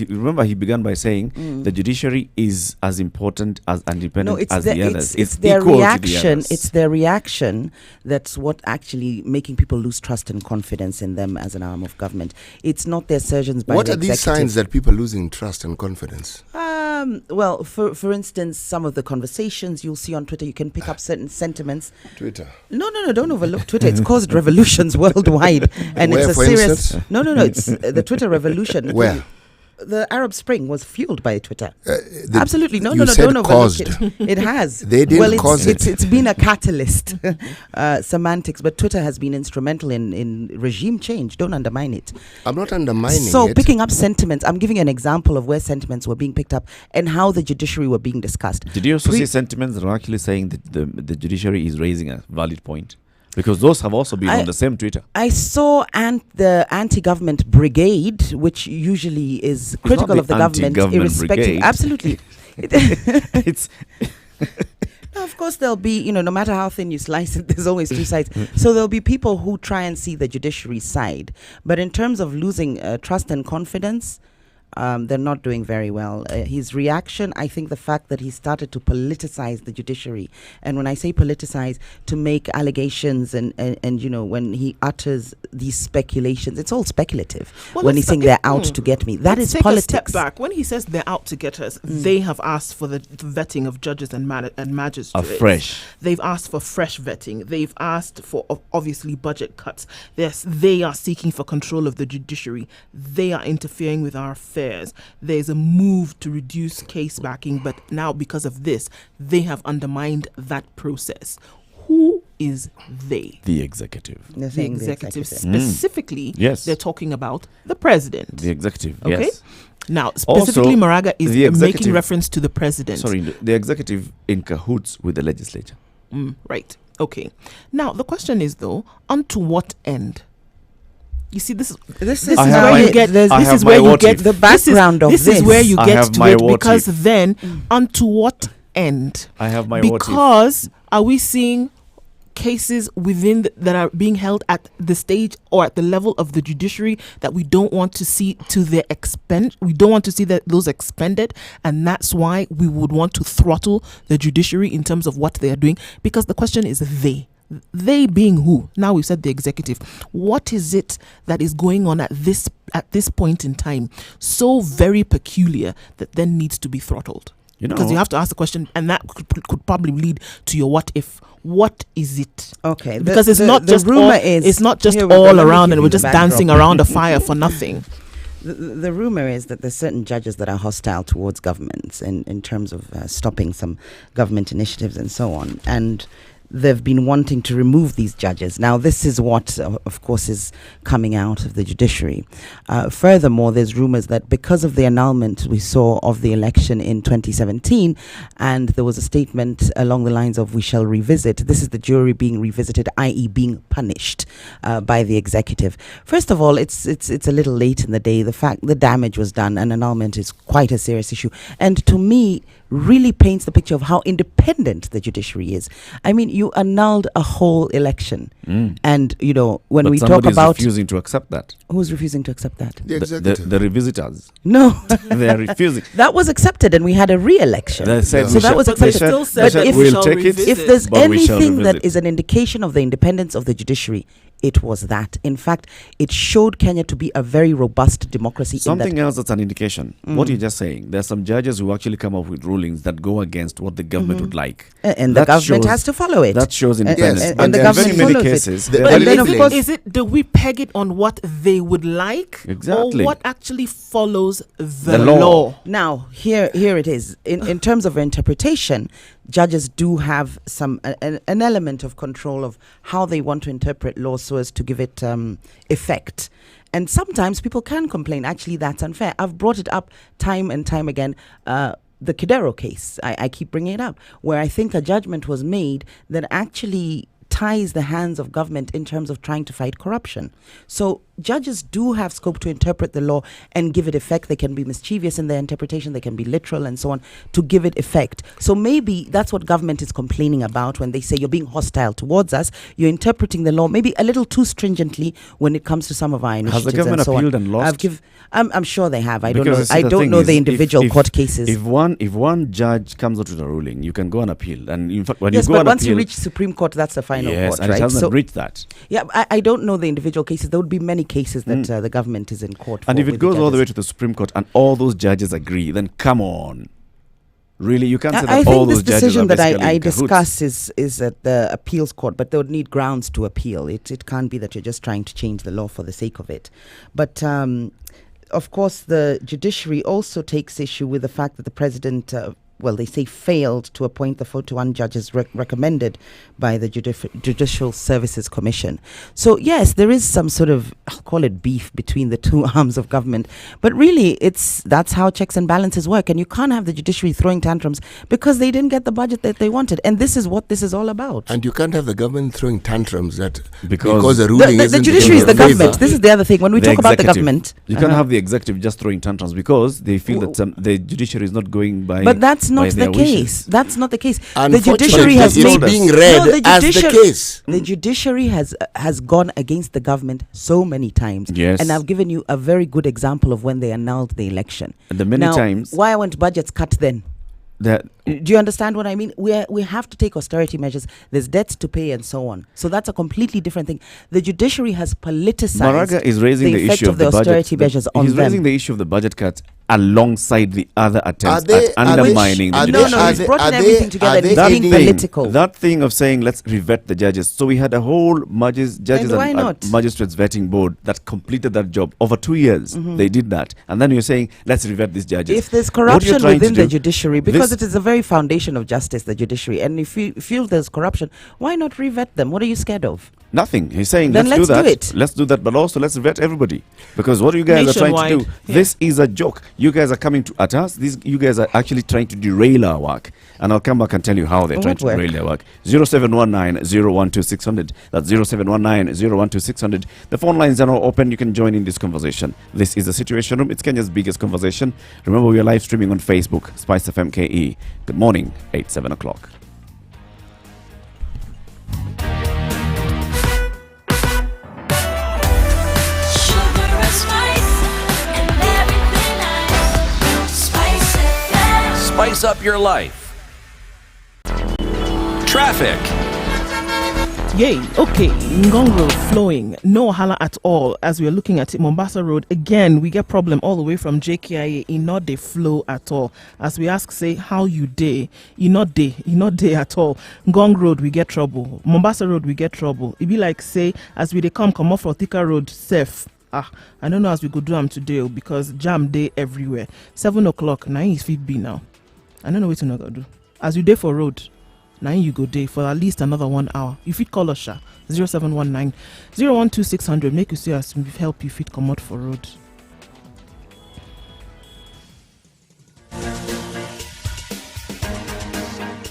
Remember, he began by saying the judiciary is as important as independent as the others. It's their reaction. It's their reaction that's what actually making people lose trust and confidence in them as an arm of government. It's not their surgeons by what the are these signs that people are losing trust and confidence? Well, for instance, some of the conversations you'll see on Twitter, you can pick up certain sentiments. Twitter? No, don't overlook Twitter. It's caused revolutions worldwide, and Where, it's a for serious. instance? No. It's the Twitter revolution. Where? The Arab Spring was fueled by Twitter. You Absolutely. No, said don't overlook caused. it. It has. They didn't cause it. It's been a catalyst, semantics, but Twitter has been instrumental in regime change. Don't undermine it. I'm not undermining it. So picking up sentiments, I'm giving you an example of where sentiments were being picked up and how the judiciary were being discussed. Did you also see sentiments that are actually saying that the judiciary is raising a valid point? Because those have also been on the same Twitter. I saw the anti-government brigade, which usually is critical of the government, irrespective. Brigade. Absolutely. It's No, of course there'll be, no matter how thin you slice it, there's always two sides. So there'll be people who try and see the judiciary side. But in terms of losing trust and confidence, they're not doing very well. His reaction, I think the fact that he started to politicize the judiciary, and when I say politicize, to make allegations and when he utters these speculations, it's all speculative. Well, when he's saying they're out to get me, that is politics. Take a step back. When he says they're out to get us, they have asked for the vetting of judges and magistrates. Afresh. They've asked for fresh vetting. They've asked for obviously budget cuts. They are seeking for control of the judiciary. They are interfering with our affairs. There's a move to reduce case backing, but now because of this, they have undermined that process. is they? The executive. They're The saying executive. Specifically, Yes. they're talking about the president. The executive. Okay. Yes. Now, specifically, Maraga is the making executive- reference to the president. Sorry, the executive in cahoots with the legislature. Right. Okay. Now, the question is, though, unto what end? You see, this is I have where my- you get. I This have is my where you what get if. the background of This is where you I get have to my it, what because if. then, unto what end? I have my what if. Because are we seeing cases within that are being held at the stage or at the level of the judiciary that we don't want to see to their expend? We don't want to see that those expended, and that's why we would want to throttle the judiciary in terms of what they are doing. Because the question is they being who? Now we've said the executive. What is it that is going on at this point in time so very peculiar that then needs to be throttled? Because you have to ask the question, and that could probably lead to your what if. What is it? Okay, Because it's not just rumor all, is it's not just here we go, all let me around, give and you we're the just dancing backdrop. around a fire for nothing. The rumor is that there's certain judges that are hostile towards governments in terms of stopping some government initiatives and so on. And they've been wanting to remove these judges. Now, this is what, of course, is coming out of the judiciary. Furthermore, there's rumors that because of the annulment we saw of the election in 2017, and there was a statement along the lines of, we shall revisit, this is the jury being revisited, i.e. being punished by the executive. First of all, it's a little late in the day. The damage was done, and annulment is quite a serious issue. And to me, really paints the picture of how independent the judiciary is. I mean, you annulled a whole election. And, when we talk about... refusing to accept that. Who's refusing to accept that? The executive. The revisitors. No. They are refusing. That was accepted, and we had a re-election. They said So that was But they accepted. still they said said that we'll shall take it. revisit. If there's But we shall anything that revisit. is an indication of the independence of the judiciary, it was that. In fact, it showed Kenya to be a very robust democracy. Something else that's an indication. What you're just saying, there's some judges who actually come up with rulings that go against what the government would like. And the That government shows- has to follow it. That shows independence. Yes, and but the there are in very government many follows it. cases, The- there are But the very then legal is it, do we peg it on what they would like? Exactly. Or what actually follows the The law. law? Now, here it is. In terms of interpretation, judges do have an element of control of how they want to interpret law so as to give it effect. And sometimes people can complain, actually, that's unfair. I've brought it up time and time again. The Kidero case, I keep bringing it up, where I think a judgment was made that actually ties the hands of government in terms of trying to fight corruption. So judges do have scope to interpret the law and give it effect. They can be mischievous in their interpretation, they can be literal and so on, to give it effect. So maybe that's what government is complaining about when they say you're being hostile towards us, you're interpreting the law maybe a little too stringently when it comes to some of our initiatives. Has the government and so appealed on. and lost? I'm sure they have. I don't Because know. see, I the don't thing know is, the individual court cases. If one judge comes out with a ruling, you can go and appeal. And in fact, when Yes, you go but and once appeal, you reach Supreme Court, that's the final yes, court, and right? it hasn't reached that. Yeah, I don't know the individual cases. There would be many cases that the government is in court for. And if it with goes all the way judges. to the Supreme Court and all those judges agree, then come on. Really, you can't say that I all think this those judges decision are that basically I in cahoots. discuss is at the appeals court, but they would need grounds to appeal. It can't be that you're just trying to change the law for the sake of it. But of course, the judiciary also takes issue with the fact that the president, they say failed to appoint the 41 judges recommended by the Judicial Services Commission. So yes, there is some sort of, I'll call it beef between the two arms of government. But really, that's how checks and balances work. And you can't have the judiciary throwing tantrums because they didn't get the budget that they wanted. And this is what this is all about. And you can't have the government throwing tantrums Because because the ruling The isn't judiciary is in the your government. favor. This is the other thing. When we The talk about the executive. government, You can't have the executive just throwing tantrums because they feel that the judiciary is not going by. but that's not by the their case. wishes. That's not the case. The Unfortunately, judiciary has it's made being read as the case. The judiciary has gone against the government so many times. Yes. And I've given you a very good example of when they annulled the election. And the many now, times why weren't budgets cut then? that Do you understand what I mean? We have to take austerity measures. There's debts to pay and so on. So that's a completely different thing. The judiciary has politicized Maraga is raising the effect issue of the budget. austerity measures on He's them. raising the issue of the budget cuts alongside the other attempts they- at undermining the are they- No, judiciary. no, are he's they- brought in are they- everything together are and they he's that being any- political. That thing of saying let's revet the judges. So we had a whole judges why and not? magistrates vetting board that completed that job over 2 years. They did that, and then you're saying let's revet these judges. If there's What you're corruption trying to within the do- judiciary, because this- it is the very foundation of justice, the judiciary, and if you feel there's corruption, why not revet them? What are you scared of? Nothing. He's saying Then let's do let's that. do it. Let's do that, but also let's vet everybody, because what you guys are trying to do, Nationwide, yeah. this is a joke. You guys are coming at us. You guys are actually trying to derail our work, and I'll come back and tell you how they're trying What to work? derail their work. 0719-012-600. That's 0719-012-600. The phone lines are now open. You can join in this conversation. This is the Situation Room. It's Kenya's biggest conversation. Remember, we are live streaming on Facebook, Spice FM KE. Good morning, 7 o'clock. Sugar and spice and everything nice. Spice FM. Spice up your life. Traffic. Yay, okay, Ngong Road flowing, no wahala at all. As we are looking at it, Mombasa Road, again, we get problem all the way from JKIA, not the flow at all. As we ask, say, how you day, you not day at all. Ngong Road, we get trouble. Mombasa Road, we get trouble. It be like, say, as we dey come off for Thika Road, safe. I don't know as we go do them today because jam day everywhere. 7 o'clock, now is fit be now. I don't know what to do. As you day for road, now you go day for at least another 1 hour. You fit call us 0719 012 600. Make you see us we help you fit come out for road.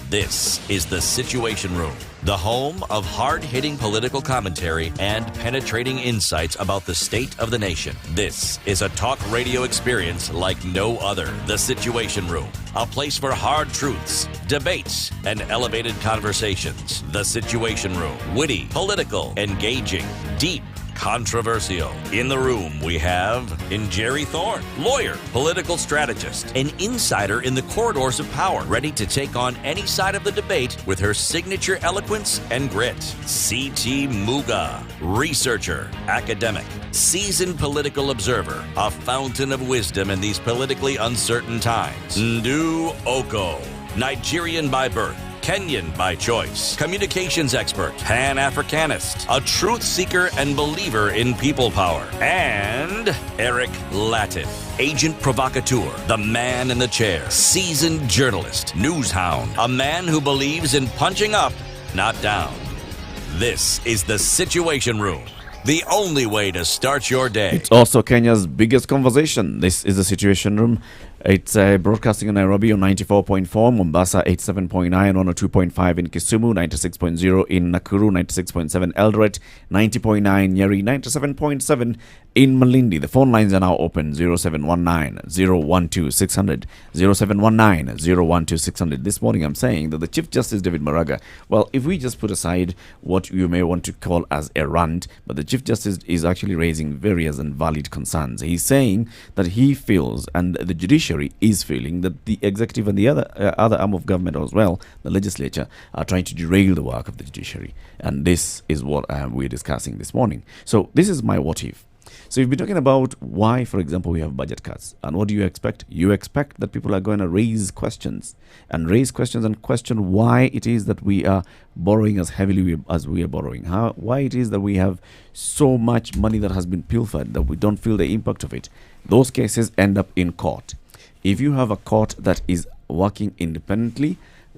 This is the Situation Room, the home of hard-hitting political commentary and penetrating insights about the state of the nation. This is a talk radio experience like no other. The Situation Room, a place for hard truths, debates, and elevated conversations. The Situation Room, witty, political, engaging, deep, controversial. In the room, we have Jerry Thorne, lawyer, political strategist, an insider in the corridors of power, ready to take on any side of the debate with her signature eloquence and grit. C.T. Muga, researcher, academic, seasoned political observer, a fountain of wisdom in these politically uncertain times. Ndu Oko, Nigerian by birth, Kenyan by choice, communications expert, Pan-Africanist, a truth seeker and believer in people power, and Eric Latif, agent provocateur, the man in the chair, seasoned journalist, news hound, a man who believes in punching up, not down. This is the Situation Room, the only way to start your day. It's also Kenya's biggest conversation. This is the Situation Room. It's broadcasting in Nairobi on 94.4, Mombasa 87.9, 102.5 in Kisumu, 96.0 in Nakuru, 96.7 Eldoret, 90.9 Nyeri, 97.7 in Malindi. The phone lines are now open, 0719-012-600, 0719-012-600. This morning I'm saying that the Chief Justice David Maraga, well, if we just put aside what you may want to call as a rant, but the Chief Justice is actually raising various and valid concerns. He's saying that he feels, and the judiciary is feeling, that the executive and the other arm of government as well, the legislature, are trying to derail the work of the judiciary. And this is what we're discussing this morning. So this is my what if. So we've been talking about why, for example, we have budget cuts. And what do you expect? You expect that people are going to raise questions and question why it is that we are borrowing as heavily as we are borrowing. Why it is that we have so much money that has been pilfered that we don't feel the impact of it. Those cases end up in court. If you have a court that is working independently,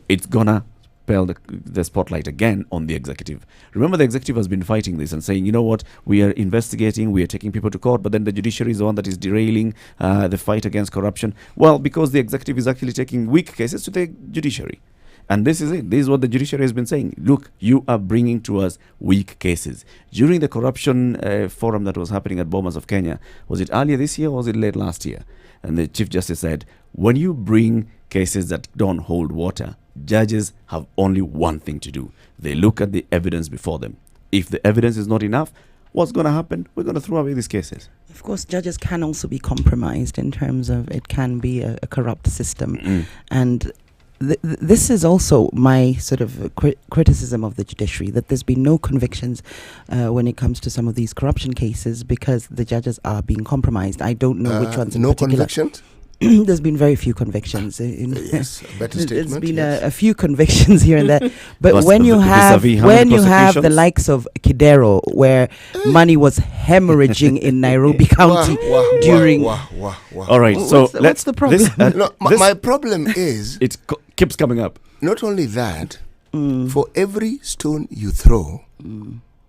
it's gonna spell the spotlight again on the executive. Remember, the executive has been fighting this and saying, you know what, we are investigating, we are taking people to court, but then the judiciary is the one that is derailing the fight against corruption. Well, because the executive is actually taking weak cases to the judiciary. And this is it. This is what the judiciary has been saying. Look, you are bringing to us weak cases. During the corruption forum that was happening at Bomas of Kenya, was it earlier this year or was it late last year? And the Chief Justice said, when you bring cases that don't hold water, judges have only one thing to do. They look at the evidence before them. If the evidence is not enough, what's going to happen? We're going to throw away these cases. Of course, judges can also be compromised in terms of it can be a corrupt system. And this is also my sort of criticism of the judiciary, that there's been no convictions when it comes to some of these corruption cases because the judges are being compromised. I don't know which ones in no particular. convictions? There's been very few convictions. Yes, a better There's statement. been yes. a few convictions here and there, but Was when you have vis-a-vis how many the prosecutions? likes of Kidero, where money was hemorrhaging in Nairobi County during. All right, What's so what's the problem? No, my problem is it keeps coming up. not only that, for every stone you throw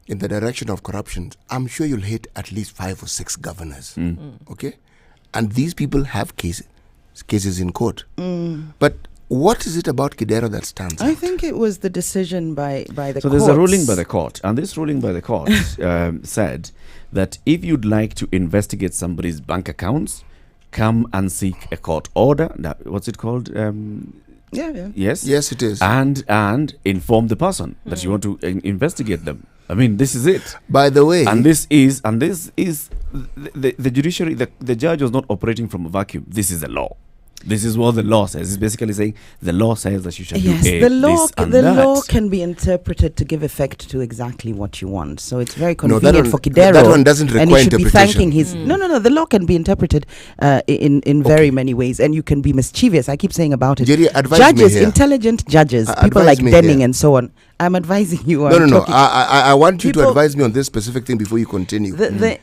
in the direction of corruption, I'm sure you'll hit at least 5 or 6 governors. Okay? And these people have cases in court. But what is it about Kidero that stands I out? think it was the decision by the So courts. there's a ruling by the court, and this ruling by the court said that if you'd like to investigate somebody's bank accounts, come and seek a court order. Now, what's it called? Yeah. Yes. Yes, it is. And inform the person that you want to investigate them. I mean, this is it. By the way, And this is the judiciary. The judge was not operating from a vacuum. This is the law. This is what the law says. It's basically saying the law says that you should Yes, do the law this and the that. law can be interpreted to give effect to exactly what you want. So it's very No, that convenient one- for Kidero. that one doesn't and he require should be interpretation. thanking his. No. The law can be interpreted in very many ways, and you can be mischievous. I keep saying about it. Jerry, advise Judges, me here. intelligent judges, people Advise like me Denning here. and so on. I'm advising you. No, I'm no, no. talking- I want you to People- advise me on this specific thing before you continue. the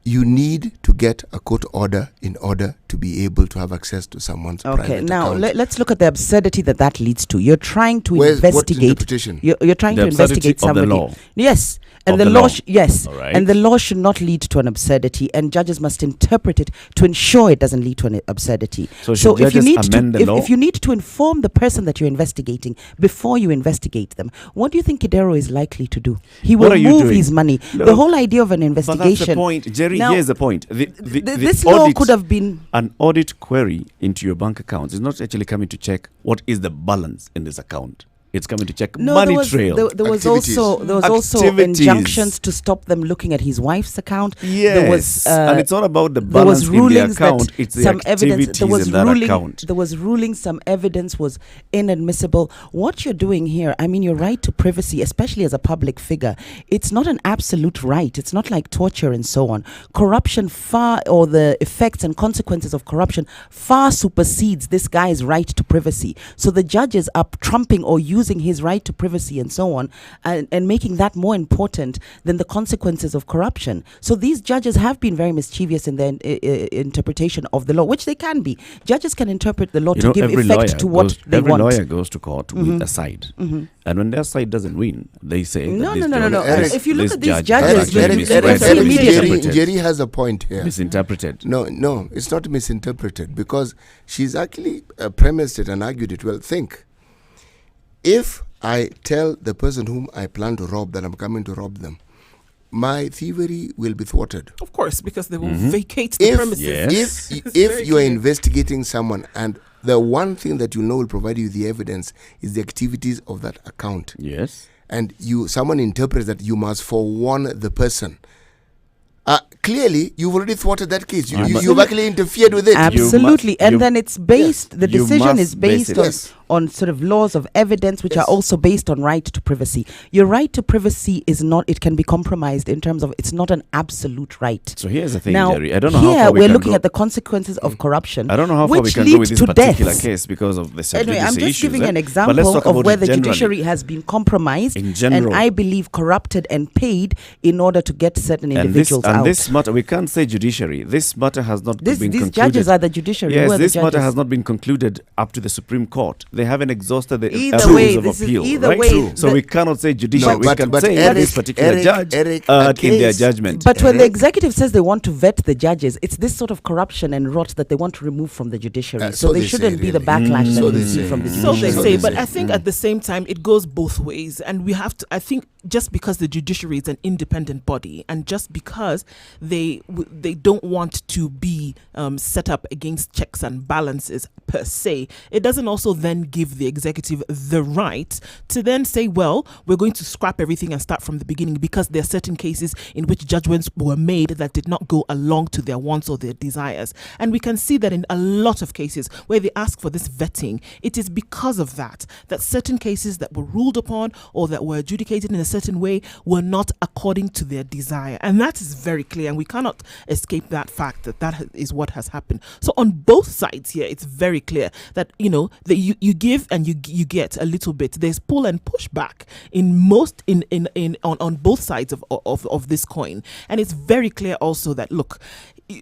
You need to get a court order in order to be able to have access to someone's Okay, private now account. let's look at the absurdity that leads to. You're trying to Where's- what's investigate. interpretation? You're trying The to absurdity investigate of the somebody. law. Yes, and Of the the law. law. Yes, All right. and the law should not lead to an absurdity, and judges must interpret it to ensure it doesn't lead to an absurdity. So should if you judges need amend to, the law? if you need to inform the person that you're investigating before you investigate them, what do you think Kidero is likely to do? He What will are you move doing? his money. Look, the whole idea of an But that's investigation. the point, Jerry. Now, Here's the point. The this law audit- could have been. An audit query into your bank accounts is not actually coming to check what is the balance in this account. It's coming to check No, money there was, trail. there was Activities. also Activities. injunctions to stop them looking at his wife's account. Yes, There was, and it's not about the there was balance in the rulings account. that It's the some evidence. activities There was in that ruling. account. There was ruling. Some evidence was inadmissible. What you're doing here, I mean, your right to privacy, especially as a public figure, it's not an absolute right. It's not like torture and so on. Corruption or the effects and consequences of corruption far supersedes this guy's right to privacy. So the judges are trumping or using his right to privacy and so on, and making that more important than the consequences of corruption. So these judges have been very mischievous in their interpretation of the law, which they can be. Judges can interpret the law to give effect to what they every want. lawyer goes to court with a side, and when their side doesn't win, they say No, that this no. judge- If you look this at these judge judges, has actually Eric, misread Eric, and Eric, misinterpreted. Jerry has a point here. Misinterpreted. No, it's not misinterpreted because she's actually premised it and argued it. Well, think. If I tell the person whom I plan to rob that I'm coming to rob them, my thievery will be thwarted. Of course, because they will vacate the premises. Yes. If you are investigating someone and the one thing that you know will provide you the evidence is the activities of that account, Yes. and someone interprets that you must forewarn the person, clearly you've already thwarted that case. You've actually interfered with it. Absolutely, and you- then it's based. The You decision must is base based it. on, Yes. on sort of laws of evidence, which Yes. are also based on right to privacy. Your right to privacy is not. It can be compromised in terms of it's not an absolute right. So here's the thing, Now, Jerry. I don't know how here far we we're can looking go. at the consequences of corruption. I don't know how far we which can go lead with this to particular deaths. case because of the Anyway, I'm just issues, giving an But let's example talk of about where it the generally. judiciary has been compromised In general. and I believe corrupted and paid in order to get certain individuals out. This matter, we can't say judiciary. This matter has not been These concluded. judges are the judiciary. Yes, Who are the this matter judges? has not been concluded up to the Supreme Court. They haven't exhausted the Either avenues way, of this is- appeal. either right? way, True. So the- we cannot say judiciary. No, we but- can but say that Eric- this particular Eric- judge Eric, in their case- judgment. But when the Eric- executive says they want to vet the judges, it's this sort of corruption and rot that they want to remove from the judiciary. So so they they shouldn't say, be the really. backlash So that they we see say. from the So judiciary. they So say, they but say. I think at the same time it goes both ways, and we have to. I think just because the judiciary is an independent body, and just because they don't want to be set up against checks and balances per se, it doesn't also then give the executive the right to then say, well, we're going to scrap everything and start from the beginning, because there are certain cases in which judgments were made that did not go along to their wants or their desires. And we can see that in a lot of cases where they ask for this vetting, it is because of that certain cases that were ruled upon or that were adjudicated in a certain way were not according to their desire. And that is very clear, and we cannot escape that fact that is what has happened. So on both sides here, it's very clear that, that you give and you get a little bit. There's pull and push back on both sides of this coin. And it's very clear also that, look,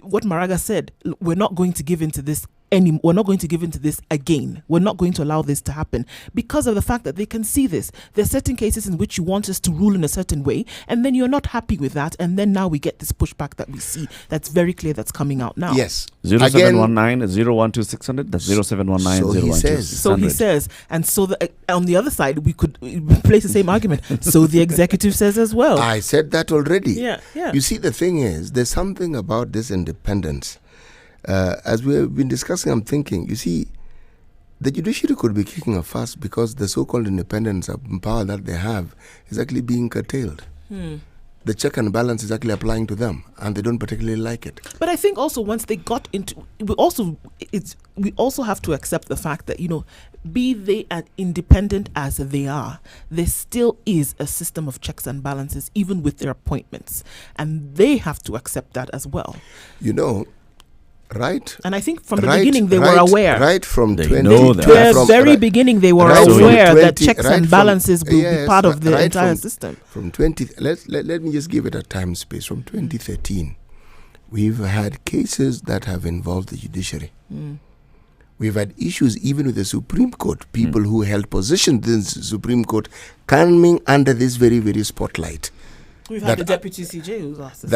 what Maraga said, we're not going to give into this we're not going to give into this again. We're not going to allow this to happen because of the fact that they can see this. There are certain cases in which you want us to rule in a certain way, and then you're not happy with that, and then now we get this pushback that we see. That's very clear. That's coming out now. Yes. 0719-012-600. That's 0719-012-600. So he says, and so on the other side, we could place the same argument. So the executive says as well. I said that already. Yeah. You see, the thing is, there's something about this independence. As we've been discussing, I'm thinking, you see, the judiciary could be kicking a fuss because the so-called independence of power that they have is actually being curtailed. The check and balance is actually applying to them, and they don't particularly like it. But I think also once they got into, we also have to accept the fact that, be they as independent as they are, there still is a system of checks and balances, even with their appointments, and they have to accept that as well. Right. And I think from the beginning they were aware. Right from they 20. know that. The very beginning they were aware that checks and balances will be part of the entire system. From 20, let me just give it a time space. From 2013, we've had cases that have involved the judiciary. We've had issues even with the Supreme Court. People who held positions in the Supreme Court coming under this very, very spotlight. We've had the deputy CJ who's asked us.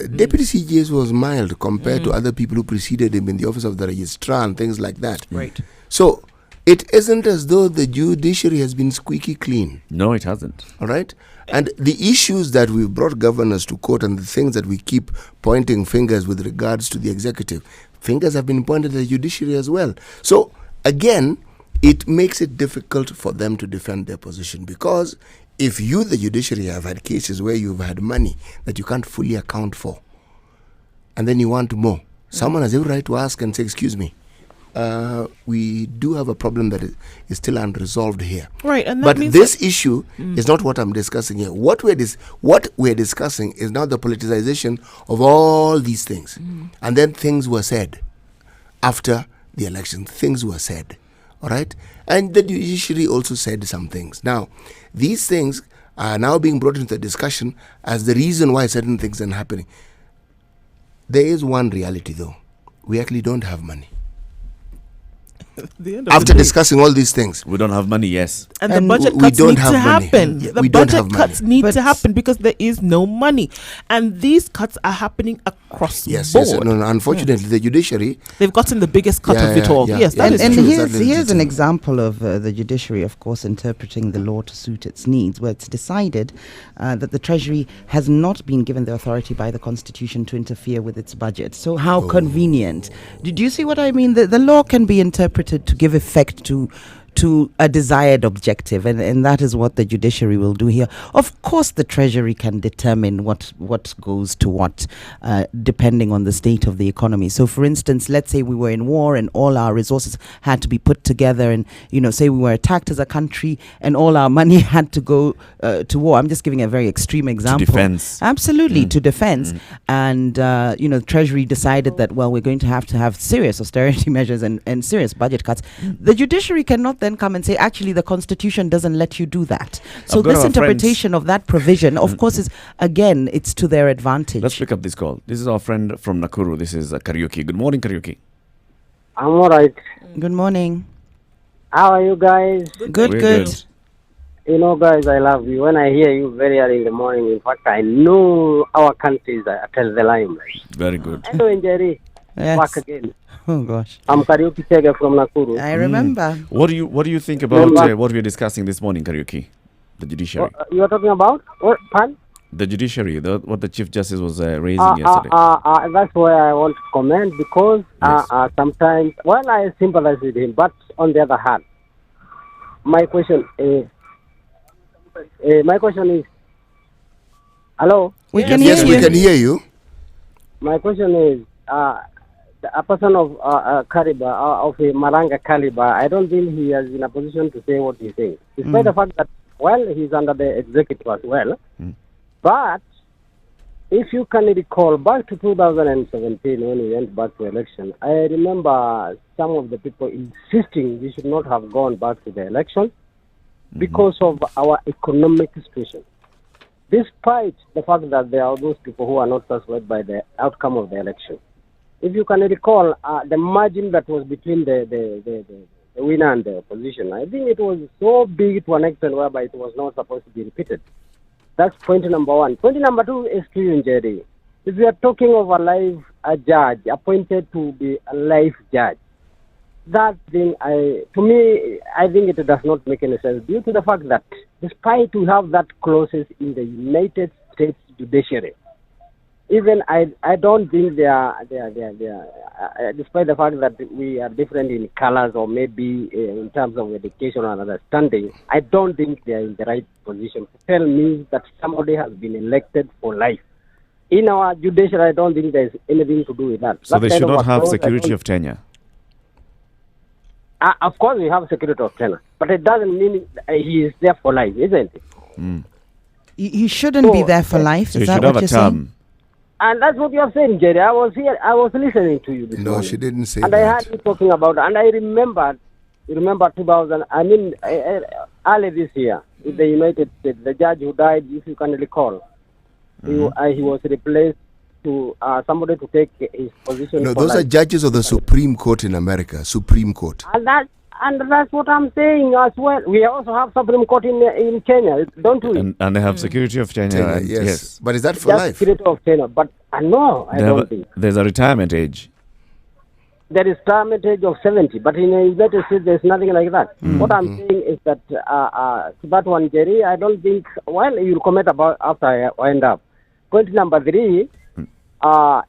Deputy CJ was mild compared to other people who preceded him in the office of the registrar and things like that. Right. So it isn't as though the judiciary has been squeaky clean. No, it hasn't. All right? And the issues that we've brought governors to court and the things that we keep pointing fingers with regards to the executive, fingers have been pointed at the judiciary as well. So again, it makes it difficult for them to defend their position, because if you, the judiciary, have had cases where you've had money that you can't fully account for, and then you want more, someone has every right to ask and say, excuse me, we do have a problem that is still unresolved here. Right, and but this issue is not what I'm discussing here. What we're discussing is now the politicization of all these things. And then things were said after the election. Things were said. All right? And the judiciary also said some things. Now, these things are now being brought into the discussion as the reason why certain things are happening. There is one reality, though. We actually don't have money. After discussing all these things, we don't have money. Yes, and the budget cuts need to happen. The budget cuts need to happen because there is no money, and these cuts are happening across the board. Yes. No, unfortunately, the judiciary, they've gotten the biggest cut of it all. Yes, that is true. And here's an example of the judiciary, of course, interpreting the law to suit its needs, where it's decided that the Treasury has not been given the authority by the Constitution to interfere with its budget. So how convenient. Did you see what I mean? The law can be interpreted to give effect to a desired objective, and that is what the judiciary will do here. Of course, the Treasury can determine what goes to what, depending on the state of the economy. So, for instance, let's say we were in war and all our resources had to be put together, and say we were attacked as a country and all our money had to go to war. I'm just giving a very extreme example. To defense. Absolutely, to defense. And the Treasury decided that, well, we're going to have serious austerity measures and serious budget cuts. The judiciary cannot then come and say, actually, the Constitution doesn't let you do that. So this interpretation of that provision, of course, is, again, it's to their advantage. Let's pick up this call. This is our friend from Nakuru. This is Karaoke. Good morning, Karaoke. I'm all right. Good morning. How are you guys? Good. Guys, I love you. When I hear you very early in the morning, in fact, I know our country is at the limelight. Very good. Hello, Jerry. Yes. Back again. Oh gosh. I'm Karaoke Tega from Nakuru. I remember. What do you think about what we're discussing this morning, Karaoke? The judiciary. You are talking about what? Pardon? The judiciary. What the Chief Justice was raising yesterday. That's why I want to comment, because sometimes, I sympathize with him, but on the other hand, my question is, hello? We can Yes, hear we you. can hear you. My question is, a person of caliber, of a Maranga caliber, I don't think he is in a position to say what he's saying. Despite the fact that, well, he's under the executive as well. But if you can recall back to 2017 when we went back to election, I remember some of the people insisting we should not have gone back to the election because of our economic situation. Despite the fact that there are those people who are not satisfied by the outcome of the election. If you can recall, the margin that was between the winner and the opposition, I think it was so big to an extent whereby it was not supposed to be repeated. That's point number one. Point number two is to you, Njeri. If we are talking of a judge appointed to be a life judge, that thing, to me, I think it does not make any sense due to the fact that despite we have that clauses in the United States judiciary, even I don't think they are despite the fact that we are different in colors or maybe in terms of education and understanding, I don't think they are in the right position to tell me that somebody has been elected for life. In our judiciary, I don't think there's anything to do with that. So That they kind should of not a have clause, security of tenure. Of course, we have security of tenure, but it doesn't mean he is there for life, isn't it? He shouldn't be there for life. So Is you that should have what a you're saying? term. And that's what you are saying, Jerry. I was here. I was listening to you this No, morning. she didn't say And that. I heard you talking about, and I remember 2000. I mean, early this year, with the United States, the judge who died, if you can recall, he was replaced to somebody to take his position. No, for those are life. judges of the Supreme Court in America. Supreme Court. And that's what I'm saying as well. We also have Supreme Court in Kenya, don't we? And they have security of tenure. Tenure, and yes. But is that for Just life? security of tenure, but no, I don't think. There's a retirement age. There is retirement age of 70, but in the United States, there's nothing like that. What I'm saying is that to that one, Jerry, I don't think, well, you'll comment about after I wind up. Point number 3,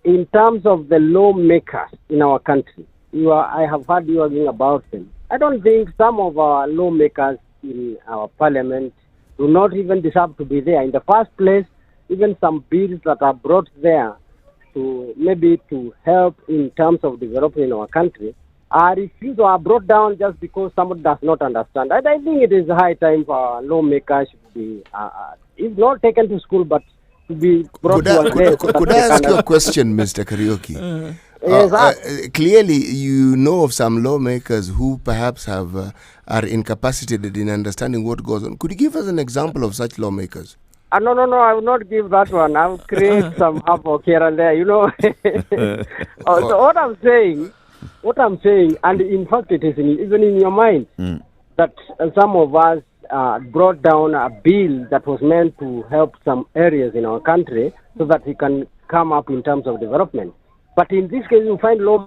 in terms of the lawmakers in our country, I have heard you arguing about them. I don't think some of our lawmakers in our parliament do not even deserve to be there. In the first place, even some bills that are brought there to maybe to help in terms of developing our country are refused or are brought down just because someone does not understand. I think it is high time for our lawmakers should be, if not taken to school, but to be brought Could I ask you a question, Mr. Karaoke? Clearly, you know of some lawmakers who perhaps are incapacitated in understanding what goes on. Could you give us an example of such lawmakers? No, I will not give that one. I will create some havoc here and there, So what I'm saying, and in fact it is even in your mind, that some of us brought down a bill that was meant to help some areas in our country so that we can come up in terms of development. But in this case, you find law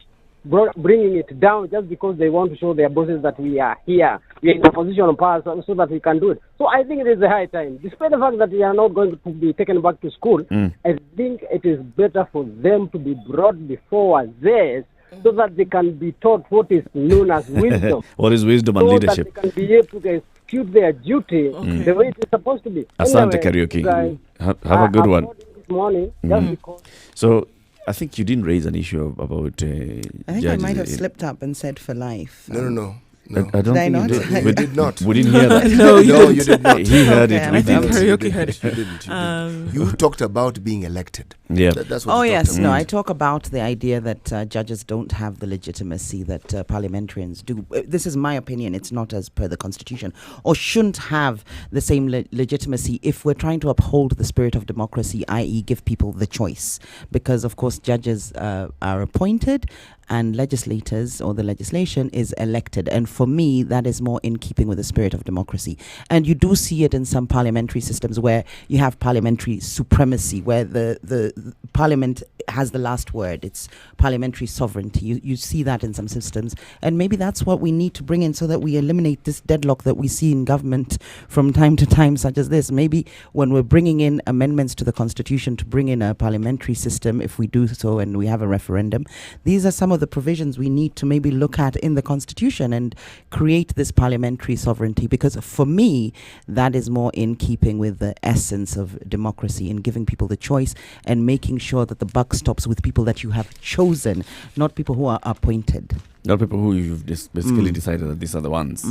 bringing it down just because they want to show their bosses that we are here, we are in a position of power so that we can do it. So I think it is a high time. Despite the fact that we are not going to be taken back to school, I think it is better for them to be brought before theirs so that they can be taught what is known as wisdom. What is wisdom and leadership? So that they can be able to execute their duty the way it is supposed to be. Asante Anyway, Karaoke. Have a good one. This morning, just because So I think you didn't raise an issue about. I think I might have slipped up and said for life. No. I don't Did I think not? you did. We did not. We didn't hear that. No, You did not. He heard it. Okay, We I think didn't. Karaoke heard it. You didn't. You talked about being elected. Yeah. That's what Oh, you talked yes. about. No, I talk about the idea that judges don't have the legitimacy that parliamentarians do. This is my opinion. It's not as per the Constitution, or shouldn't have the same legitimacy if we're trying to uphold the spirit of democracy, i.e. give people the choice. Because, of course, judges are appointed and legislators or the legislation is elected. And for me, that is more in keeping with the spirit of democracy. And you do see it in some parliamentary systems where you have parliamentary supremacy, where the parliament has the last word. It's parliamentary sovereignty. You see that in some systems, and maybe that's what we need to bring in so that we eliminate this deadlock that we see in government from time to time, such as this. Maybe when we're bringing in amendments to the constitution to bring in a parliamentary system, if we do so and we have a referendum, these are some of the provisions we need to maybe look at in the constitution and create this parliamentary sovereignty, because for me that is more in keeping with the essence of democracy, in giving people the choice and making sure that the buck stops with people that you have chosen, not people who are appointed. Not people who you've basically decided that these are the ones.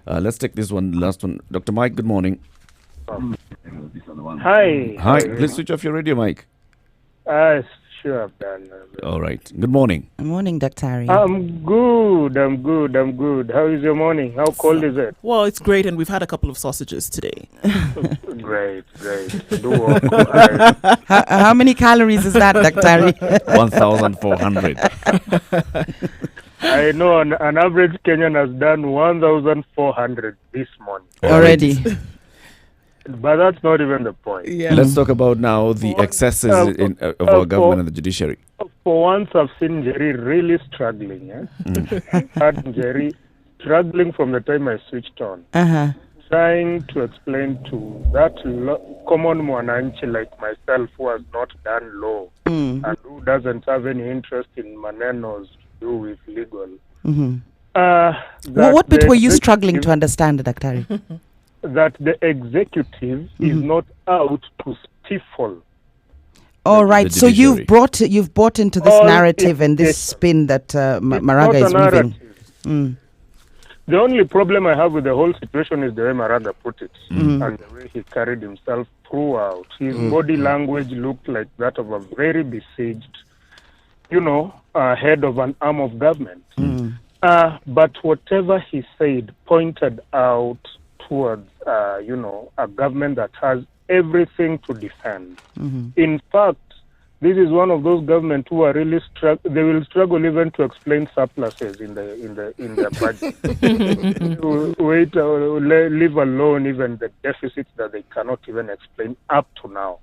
Let's take this one, last one. Dr. Mike, good morning. Hi. Hi. Please switch off your radio, Mike. Sure, I've done. All right. Good morning. Good morning, Dr. Harry. I'm good. How is your morning? How cold is it? Well, it's great, and we've had a couple of sausages today. Great. How many calories is that, Dr. Harry? 1,400. I know an average Kenyan has done 1,400 this morning. Already. But that's not even the point. Yeah. Let's talk about now the excesses of our government and the judiciary. For once, I've seen Jerry really struggling. Had Jerry struggling from the time I switched on. Trying to explain to that common mwananchi like myself who has not done law and who doesn't have any interest in manenos to do with legal. What bit were you struggling to understand, Dr. Harry? That the executive is not out to stifle. All right, so you've bought into this narrative and this spin that Maraga is weaving. The only problem I have with the whole situation is the way Maraga put it and the way he carried himself throughout. His body language looked like that of a very besieged, head of an arm of government. But whatever he said pointed out towards, a government that has everything to defend. In fact, this is one of those governments who are really they will struggle even to explain surpluses in their budget. Leave alone even the deficits that they cannot even explain up to now.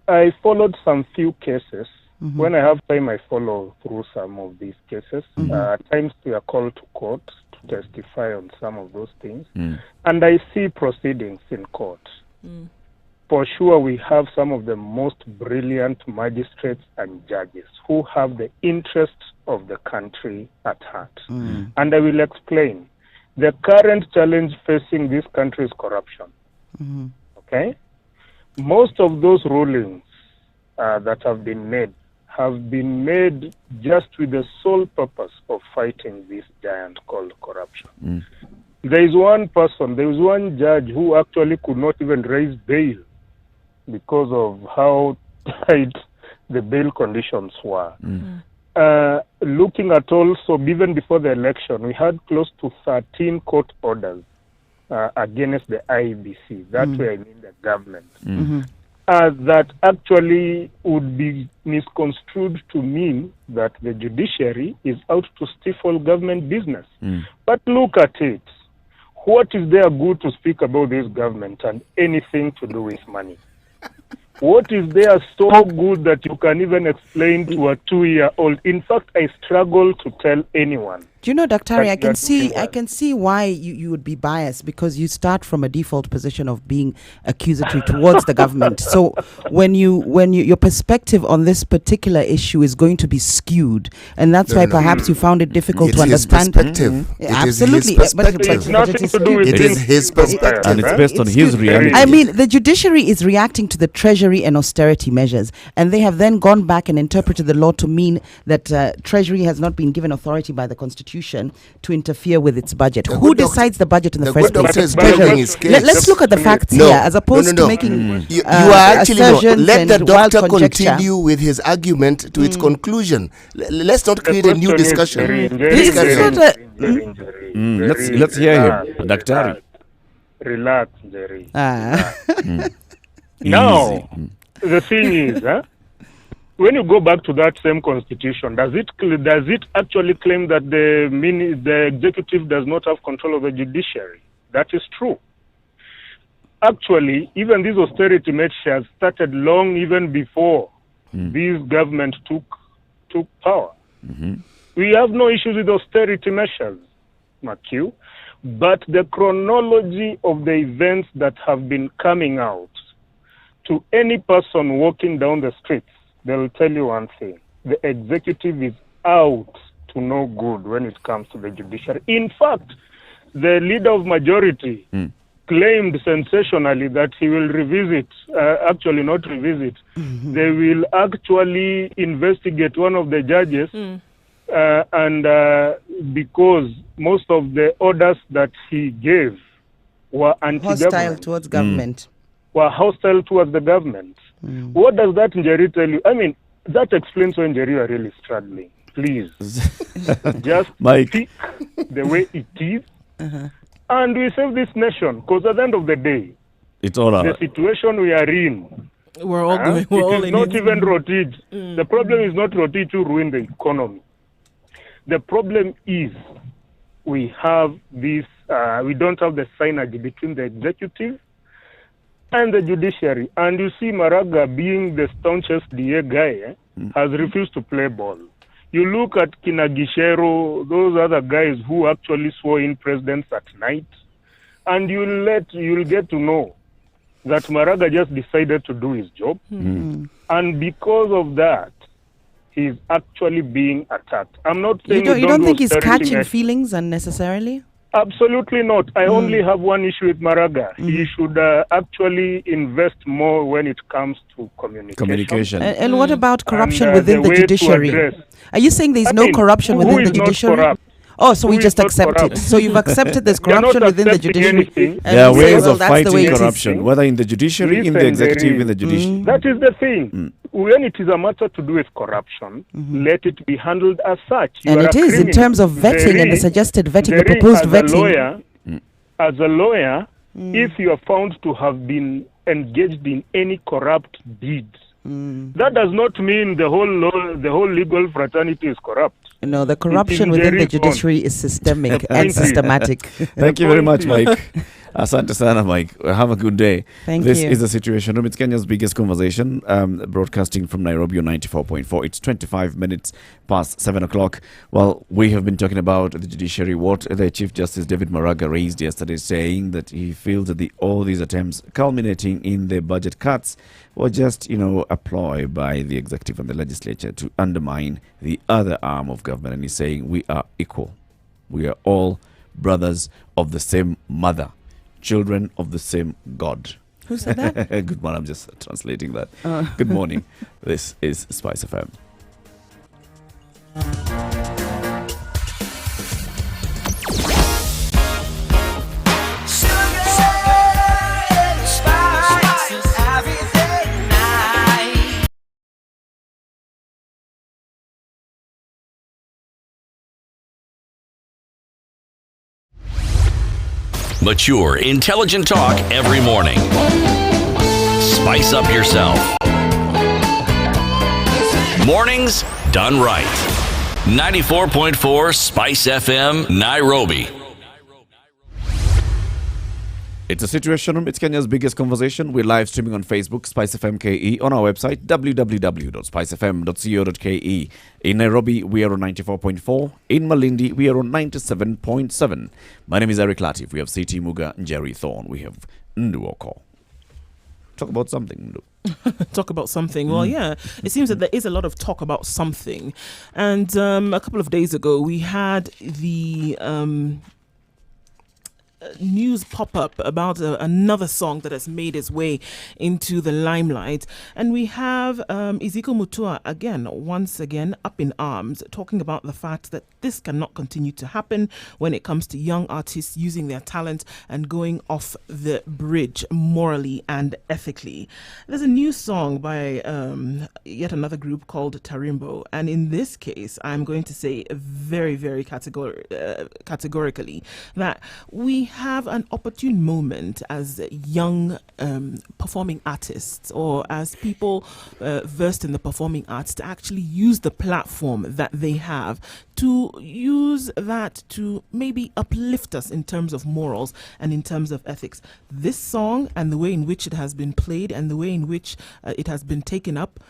I followed some few cases. When I have time, I follow through some of these cases. At times we are called to court to testify on some of those things. And I see proceedings in court. For sure, we have some of the most brilliant magistrates and judges who have the interests of the country at heart. And I will explain. The current challenge facing this country is corruption. Okay? Most of those rulings that have been made just with the sole purpose of fighting this giant called corruption. There is one judge who actually could not even raise bail because of how tight the bail conditions were. Looking at also, even before the election, we had close to 13 court orders against the IEBC. That's where I mean the government. That actually would be misconstrued to mean that the judiciary is out to stifle government business. But look at it. What is there good to speak about this government and anything to do with money? What is there so good that you can even explain to a 2-year-old? In fact, I struggle to tell anyone. Do you know, Dr. Harry, I can see why you would be biased, because you start from a default position of being accusatory towards the government. So when your perspective on this particular issue is going to be skewed, and that's why perhaps you found it difficult to understand. Absolutely, it is his perspective, and it's based on his reality. I mean, the judiciary is reacting to the treasury and austerity measures, and they have then gone back and interpreted the law to mean that treasury has not been given authority by the constitution to interfere with its budget. Who decides the budget in the first place? Let's look at the facts here, as opposed to making you are actually let the doctor continue with his argument to its conclusion. Let's not create a new discussion. Let's hear him, Dr. Relax, Jerry. Now, the thing is, when you go back to that same constitution, does it actually claim that the executive does not have control of the judiciary? That is true. actually, even these austerity measures started long even before this government took power. We have no issues with austerity measures, Matthew, but the chronology of the events that have been coming out, to any person walking down the streets, they'll tell you one thing: the executive is out to no good when it comes to the judiciary. In fact, the leader of majority claimed sensationally that he will revisit, actually not revisit, they will actually investigate one of the judges, and because most of the orders that he gave were anti-government. Hostile towards government. Were hostile towards the government. What does that, Njeri, tell you? I mean, that explains why Njeri are really struggling. Please, just speak the way it is, and we save this nation. Because at the end of the day, it's all the situation we are in, we're all going. We're all in not it. even Rotich. The problem is not Rotich who ruined the economy. The problem is we have this. We don't have the synergy between the executive and the judiciary. And you see Maraga, being the staunchest DA guy, has refused to play ball. You look at Kinagishero, those other guys who actually swore in presidents at night, and you'll get to know that Maraga just decided to do his job. And because of that, he's actually being attacked. I'm not saying you don't think he's austerity catching measures. feelings unnecessarily? Absolutely not. I only have one issue with Maraga. He should actually invest more when it comes to communication. And what about corruption And, within the the way to judiciary? address- Are you saying there's no corruption who within is the not judiciary? corrupt? Oh, so we Who is just not accept corrupt? it. So you've accepted there's You're not corruption within the accepting judiciary. anything. And There are you say, ways well, of that's the way fighting it is. corruption, whether in the judiciary, in the Listen, executive, there in the is. judiciary. That is the thing. When it is a matter to do with corruption, let it be handled as such. You And are it a is in criminal. terms of vetting and the suggested vetting, the proposed vetting. As a lawyer, if you are found to have been engaged in any corrupt deeds, that does not mean the whole legal fraternity is corrupt. No, the corruption within the judiciary is systemic and systematic. Thank you very much, Mike. Asante sana, Mike. Have a good day. Thank this you. Is the Situation Room. It's Kenya's biggest conversation, broadcasting from Nairobi on 94.4. It's 25 minutes past 7 o'clock. Well, we have been talking about the judiciary, what the Chief Justice David Maraga raised yesterday, saying that he feels that all these attempts culminating in the budget cuts were just, a ploy by the executive and the legislature to undermine the other arm of government. And he's saying we are equal. We are all brothers of the same mother, children of the same God. Who said that? Good morning. I'm just translating that. Good morning. This is Spice FM. Mature, intelligent talk every morning. Spice up yourself. Mornings done right. 94.4 Spice FM, Nairobi. It's a Situation Room. It's Kenya's biggest conversation. We're live streaming on Facebook, Spice FM KE, on our website, www.spicefm.co.ke. In Nairobi, we are on 94.4. In Malindi, we are on 97.7. My name is Eric Latif. We have CT Muga and Jerry Thorne. We have Nduoko. Talk about something, Ndu. Talk about something. Well, yeah, it seems that there is a lot of talk about something. And a couple of days ago, we had the news pop up about another song that has made its way into the limelight, and we have Ezekiel Mutua once again up in arms, talking about the fact that this cannot continue to happen when it comes to young artists using their talent and going off the bridge morally and ethically. There's a new song by yet another group called Tarimbo, and in this case I'm going to say very, very categorically that we have an opportune moment as young performing artists or as people versed in the performing arts to actually use the platform that they have to use that to maybe uplift us in terms of morals and in terms of ethics. This song and the way in which it has been played and the way in which it has been taken up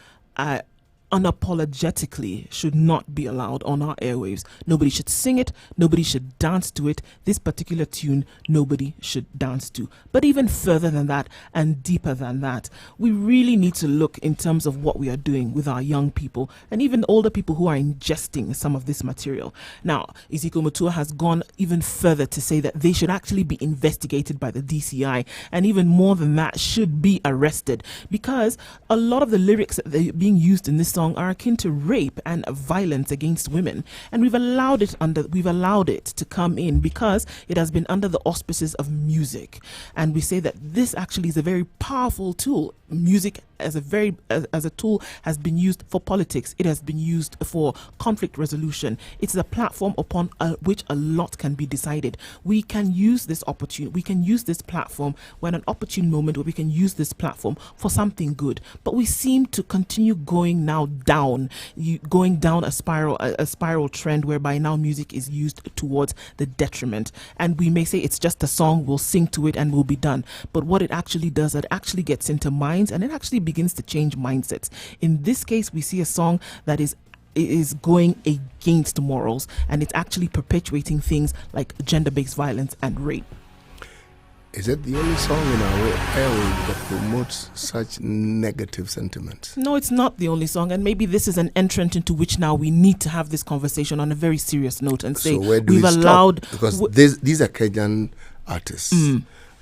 unapologetically should not be allowed on our airwaves. Nobody should sing it. Nobody should dance to it. This particular tune, nobody should dance to. But even further than that and deeper than that, we really need to look in terms of what we are doing with our young people and even older people who are ingesting some of this material. Now, Ezekiel Mutua has gone even further to say that they should actually be investigated by the DCI, and even more than that, should be arrested, because a lot of the lyrics that are being used in this song are akin to rape and violence against women, and we've allowed it to come in because it has been under the auspices of music. And we say that this actually is a very powerful tool. Music as a tool has been used for politics. It has been used for conflict resolution. It's a platform upon which a lot can be decided. We can use this opportunity. We can use this platform when an opportune moment where we can use this platform for something good. But we seem to continue going down a spiral trend whereby now music is used towards the detriment. And we may say it's just a song, we'll sing to it and we'll be done. But what it actually does, it actually gets into minds and it actually begins to change mindsets. In this case, we see a song that is going against morals, and it's actually perpetuating things like gender-based violence and rape. Is it the only song in our airwaves that promotes such negative sentiments? No, it's not the only song, and maybe this is an entrant into which now we need to have this conversation on a very serious note and say, so where do we've allowed... Because these are Kenyan artists.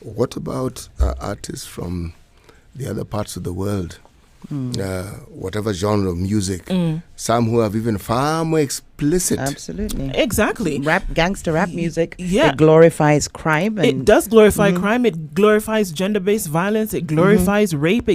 What about artists from the other parts of the world? Whatever genre of music, some who have even far more explicit. Absolutely. Exactly. Gangster rap music. Yeah. It glorifies crime. It does glorify crime. It glorifies gender-based violence. It glorifies rape.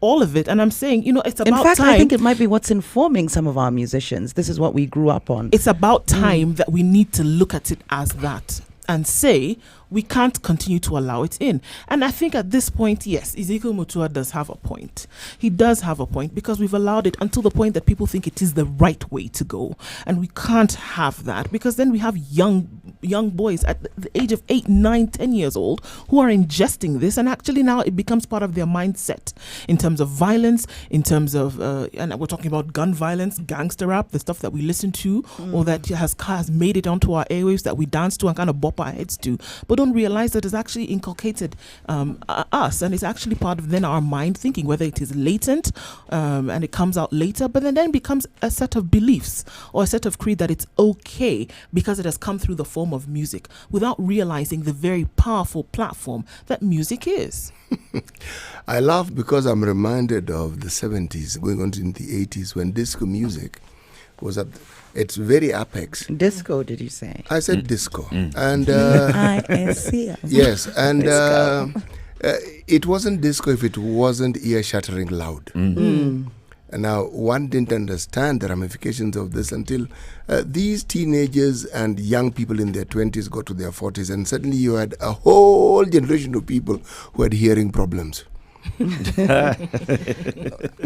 All of it. And I'm saying, it's about time. In fact, I think it might be what's informing some of our musicians. This is what we grew up on. It's about time that we need to look at it as that and say, we can't continue to allow it in. And I think at this point, yes, Ezekiel Mutua does have a point. He does have a point because we've allowed it until the point that people think it is the right way to go. And we can't have that, because then we have young boys at the age of 8, 9, 10 years old who are ingesting this, and actually now it becomes part of their mindset in terms of violence, in terms of, and we're talking about gun violence, gangster rap, the stuff that we listen to or that has made it onto our airwaves that we dance to and kind of bop our heads to. But don't realize that it's actually inculcated us, and it's actually part of then our mind thinking, whether it is latent and it comes out later, but then becomes a set of beliefs or a set of creed that it's okay because it has come through the form of music, without realizing the very powerful platform that music is. I laugh because I'm reminded of the 70s going on in the 80s when disco music was at its very apex. Disco, did you say? I said disco. And D-I-S-C-O. yes, and it wasn't disco if it wasn't ear-shattering loud. And now one didn't understand the ramifications of this until these teenagers and young people in their 20s got to their 40s, and suddenly you had a whole generation of people who had hearing problems.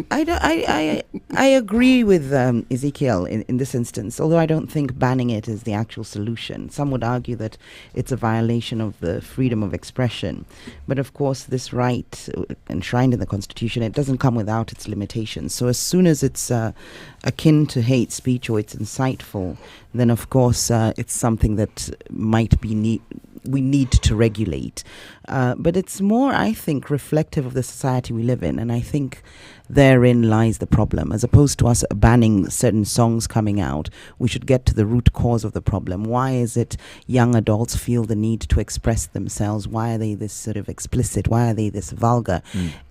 I agree with Ezekiel in this instance, although I don't think banning it is the actual solution. Some would argue that it's a violation of the freedom of expression. But of course, this right enshrined in the Constitution, it doesn't come without its limitations. So as soon as it's akin to hate speech or it's insightful, then of course it's something that might be we need to regulate. But it's more, I think, reflective of the society we live in. And I think therein lies the problem. As opposed to us banning certain songs coming out, we should get to the root cause of the problem. Why is it young adults feel the need to express themselves? Why are they this sort of explicit? Why are they this vulgar?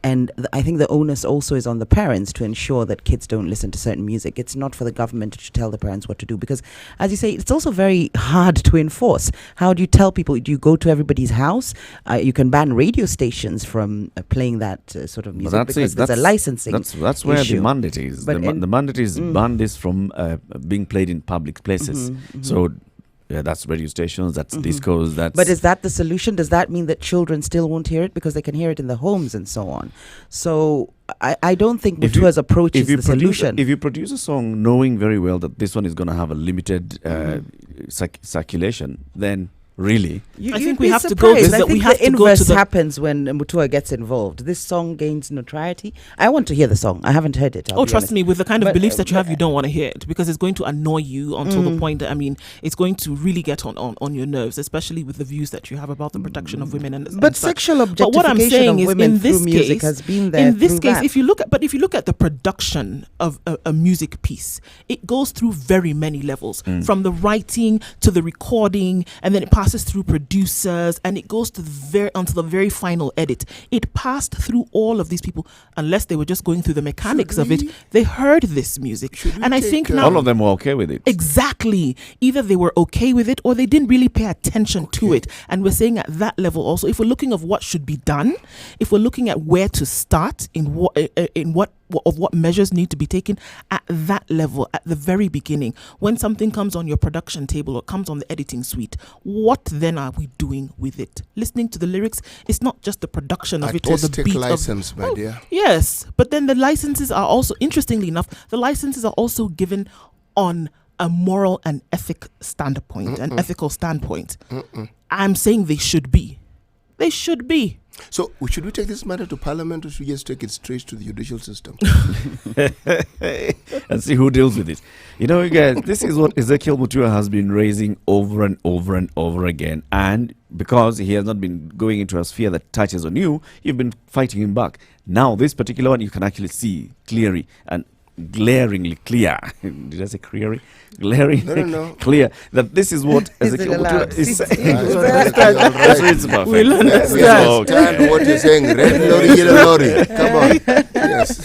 And I think the onus also is on the parents to ensure that kids don't listen to certain music. It's not for the government to tell the parents what to do, because, as you say, it's also very hard to enforce. How do you tell people? Do you go to everybody's house? You can ban radio stations from playing that sort of music because there's a licensing That's where issue. the mandate is. The mandate is ban this from being played in public places. So Yeah, that's radio stations, that's discos, that's... But is that the solution? Does that mean that children still won't hear it because they can hear it in the homes and so on? So I don't think Mutua's approach is the solution. If you produce a song knowing very well that this one is going to have a limited circulation, then really... I think we have to go to that. The inverse happens when Mutua gets involved. This song gains notoriety. I want to hear the song. I haven't heard it. Trust me, with the kind of beliefs that you have, you don't want to hear it because it's going to annoy you until the point that, it's going to really get on your nerves, especially with the views that you have about the protection of women and sexual objectification what I'm saying of women through music has been there. In this case, if you look at the production of a music piece, it goes through very many levels, from the writing to the recording, and then it passes through producers, and it goes to until the very final edit. It passed through all of these people, unless they were just going through the mechanics of it. They heard this music, and I think now all of them were okay with it. Exactly. Either they were okay with it, or they didn't really pay attention to it. And we're saying at that level also, if we're looking of what should be done, if we're looking at where to start in what measures need to be taken at that level, at the very beginning, when something comes on your production table or comes on the editing suite, what then are we doing with it? Listening to the lyrics, it's not just the production of it or the beat license, my dear. Yes, but then the licenses are also, interestingly enough, the licenses are also given on a moral and ethical standpoint. I'm saying they should be. They should be. So, should we take this matter to Parliament, or should we just take it straight to the judicial system? And see who deals with it. You know, guys, this is what Ezekiel Mutua has been raising over and over and over again. And because he has not been going into a sphere that touches on you, you've been fighting him back. Now, this particular one, you can actually see clearly and glaringly clear. Did I say clearly? Glaringly clear that this is what Ezekiel Mutua is saying. We'll understand what you're saying. Red lorry, yellow lorry. Come on. Yes.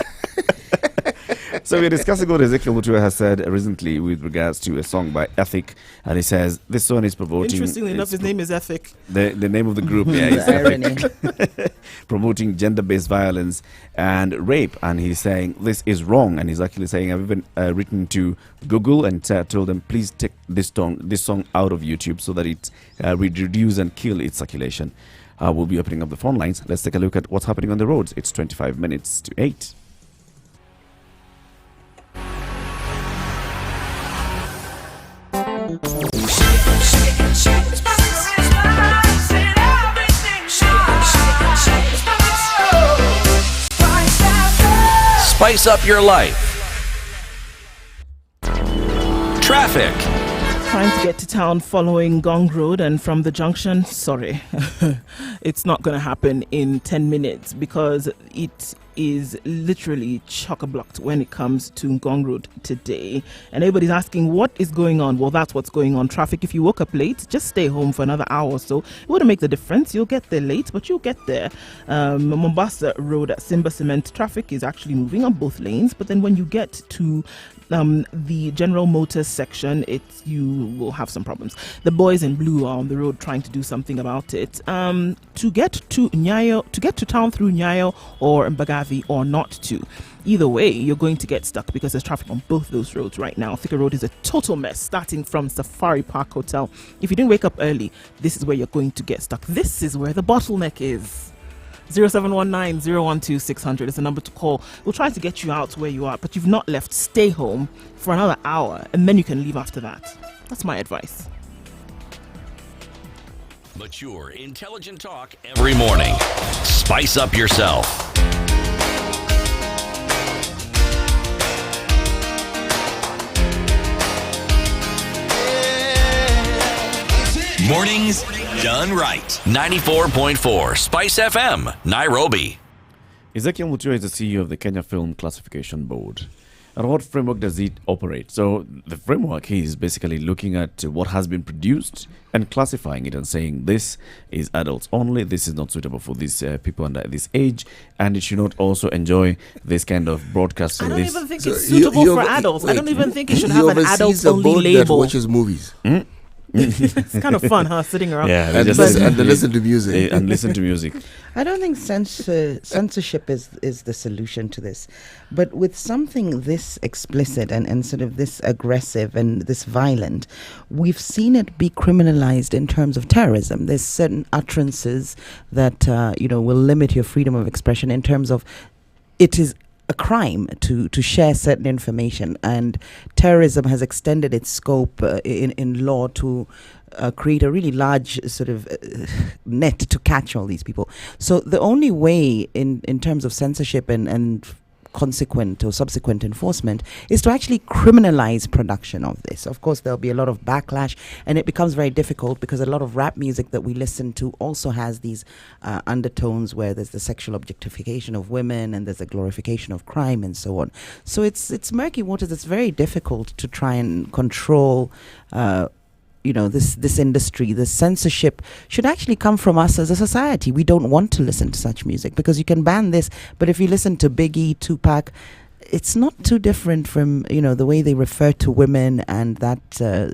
So we're discussing what Ezekiel Mutua has said recently with regards to a song by Ethic, and he says this song is promoting... Interestingly enough, his name is Ethic. The name of the group, is Ethic. Promoting gender-based violence and rape, and he's saying this is wrong, and he's actually saying, I've even written to Google and told them, please take this song out of YouTube so that it reduce and kill its circulation. We'll be opening up the phone lines. Let's take a look at what's happening on the roads. It's 25 minutes to 8. Spice up your life. Traffic. Trying to get to town following Gong Road and from the junction, sorry, it's not going to happen in 10 minutes because it is literally chock-a-blocked when it comes to Gong Road today. And everybody's asking, what is going on? Well, that's what's going on. Traffic, if you woke up late, just stay home for another hour or so. It wouldn't make the difference. You'll get there late, but you'll get there. Mombasa Road at Simba Cement, traffic is actually moving on both lanes. But then when you get to the General Motors section, you will have some problems. The boys in blue are on the road trying to do something about it. To get to town through Nyayo or Mbagathi or not to, either way, you're going to get stuck because there's traffic on both those roads right now. Thika Road is a total mess, starting from Safari Park Hotel. If you didn't wake up early, this is where you're going to get stuck. This is where the bottleneck is. 0719-012-600 is the number to call. We'll try to get you out where you are, but you've not left. Stay home for another hour, and then you can leave after that. That's my advice. Mature, intelligent talk every morning. Spice up yourself. Mornings done right. 94.4 Spice FM, Nairobi. Ezekiel Mutua is the CEO of the Kenya Film Classification Board. And what framework does it operate? So the framework is basically looking at what has been produced and classifying it and saying this is adults only, this is not suitable for these people under this age, and it should not also enjoy this kind of broadcasting. I don't even think it's suitable for adults. I don't even think it should have an adults only label. That watches movies. It's kind of fun, huh? Sitting around. Yeah, And listen to music. And listen to music. I don't think censorship is the solution to this. But with something this explicit and sort of this aggressive and this violent, we've seen it be criminalized in terms of terrorism. There's certain utterances that, will limit your freedom of expression in terms of it is a crime to share certain information, and terrorism has extended its scope in law to create a really large sort of net to catch all these people. So the only way in terms of censorship and consequent or subsequent enforcement is to actually criminalize production of this. Of course, there'll be a lot of backlash, and it becomes very difficult because a lot of rap music that we listen to also has these undertones where there's the sexual objectification of women and there's a glorification of crime and so on. So it's murky waters. It's very difficult to try and control this industry. The censorship should actually come from us as a society. We don't want to listen to such music because you can ban this, but if you listen to Biggie, Tupac, it's not too different from the way they refer to women and that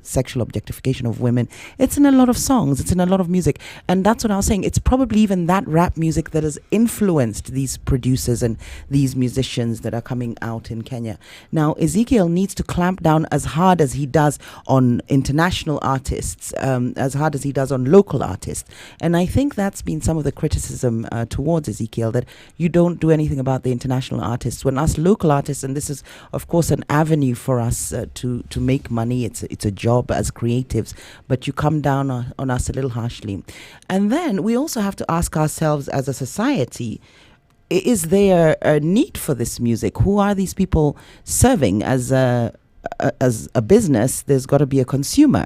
sexual objectification of women. It's in a lot of songs, it's in a lot of music, and that's what I was saying. It's probably even that rap music that has influenced these producers and these musicians that are coming out in Kenya. Now Ezekiel needs to clamp down as hard as he does on international artists, as hard as he does on local artists, and I think that's been some of the criticism towards Ezekiel, that you don't do anything about the international artists when us local artists, and this is of course an avenue for us to make money. It's a job as creatives, but you come down on us a little harshly. And then we also have to ask ourselves as a society, is there a need for this music? Who are these people serving? As a business, there's got to be a consumer.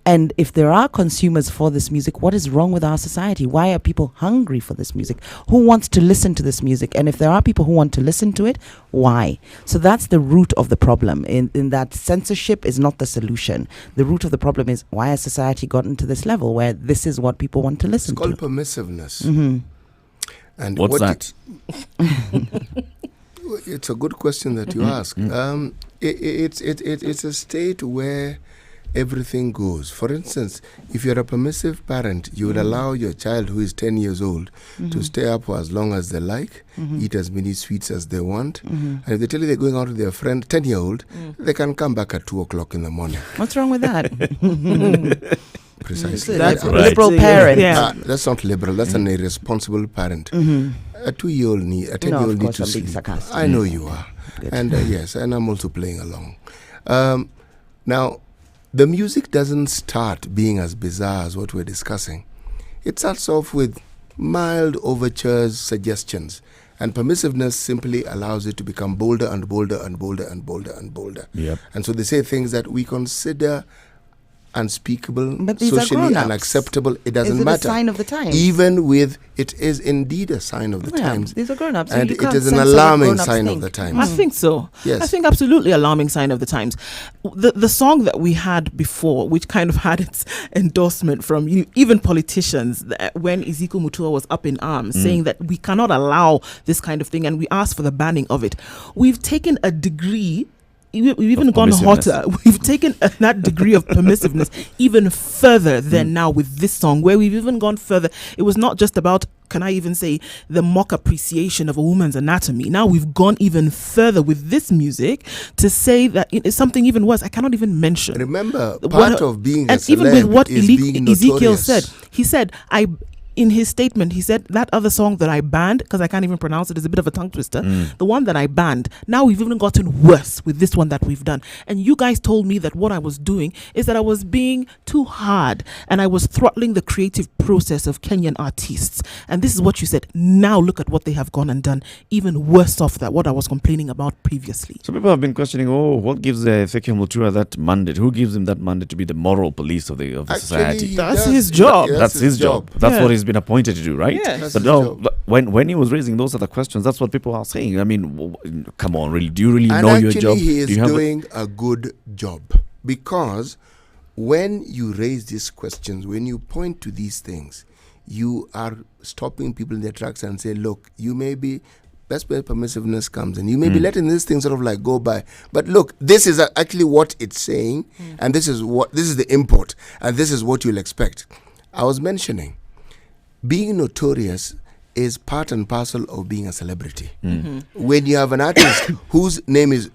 And if there are consumers for this music, what is wrong with our society? Why are people hungry for this music? Who wants to listen to this music? And if there are people who want to listen to it, why? So that's the root of the problem, in that censorship is not the solution. The root of the problem is, why has society gotten to this level where this is what people want to listen to? It's called permissiveness. Mm-hmm. And what's that? It's a good question that you ask. It's a state where everything goes. For instance, if you're a permissive parent, you would allow your child who is 10 years old to stay up for as long as they like, eat as many sweets as they want, and if they tell you they're going out with their friend, 10-year-old, they can come back at 2 o'clock in the morning. What's wrong with that? Precisely. That's right. liberal parent. That's not liberal. That's an irresponsible parent. A 2-year-old need, a 10-year-old needs to sleep. I know you are. Good. And yes, and I'm also playing along. Now, the music doesn't start being as bizarre as what we're discussing. It starts off with mild overtures, suggestions, and permissiveness simply allows it to become bolder and bolder and bolder and bolder and bolder. Yep. And so they say things that we consider unspeakable, But these are socially grown-ups. unacceptable. It doesn't Is it matter. a sign of the times? Even with, it is indeed a sign of the times. These are grown-ups. And you it can't is an censor what alarming grown-ups sign think. of the times. I think so. Yes. I think absolutely alarming sign of the times. The song that we had before, which kind of had its endorsement from even politicians, when Ezekiel Mutua was up in arms saying that we cannot allow this kind of thing, and we asked for the banning of it. We've taken a degree. We've even gone hotter. We've taken that degree of permissiveness even further than now with this song, where we've even gone further. It was not just about, can I even say, the mock appreciation of a woman's anatomy. Now we've gone even further with this music to say that it's something even worse. I cannot even mention. Remember, part of being a and even with celeb what is being Ezekiel notorious. said, he said, in his statement, he said that other song that I banned, because I can't even pronounce it, is a bit of a tongue twister. The one that I banned, now we've even gotten worse with this one that we've done. And you guys told me that what I was doing is that I was being too hard and I was throttling the creative process of Kenyan artists. And this is what you said. Now look at what they have gone and done, even worse off than what I was complaining about previously. So people have been questioning, what gives Ezekiel Mutua that mandate? Who gives him that mandate to be the moral police of the society? That's his job. That's his job. That's what he's been appointed to do, right? Yes. But no, when he was raising those other questions, that's what people are saying. I mean, come on, really? Do you really know your job? He is doing a good job, because when you raise these questions, when you point to these things, you are stopping people in their tracks and say, look, you may be That's where permissiveness comes in. You may be letting this thing sort of like go by, but look, this is actually what it's saying, and this is the import, and this is what you'll expect. I was mentioning, being notorious is part and parcel of being a celebrity. When you have an artist whose name is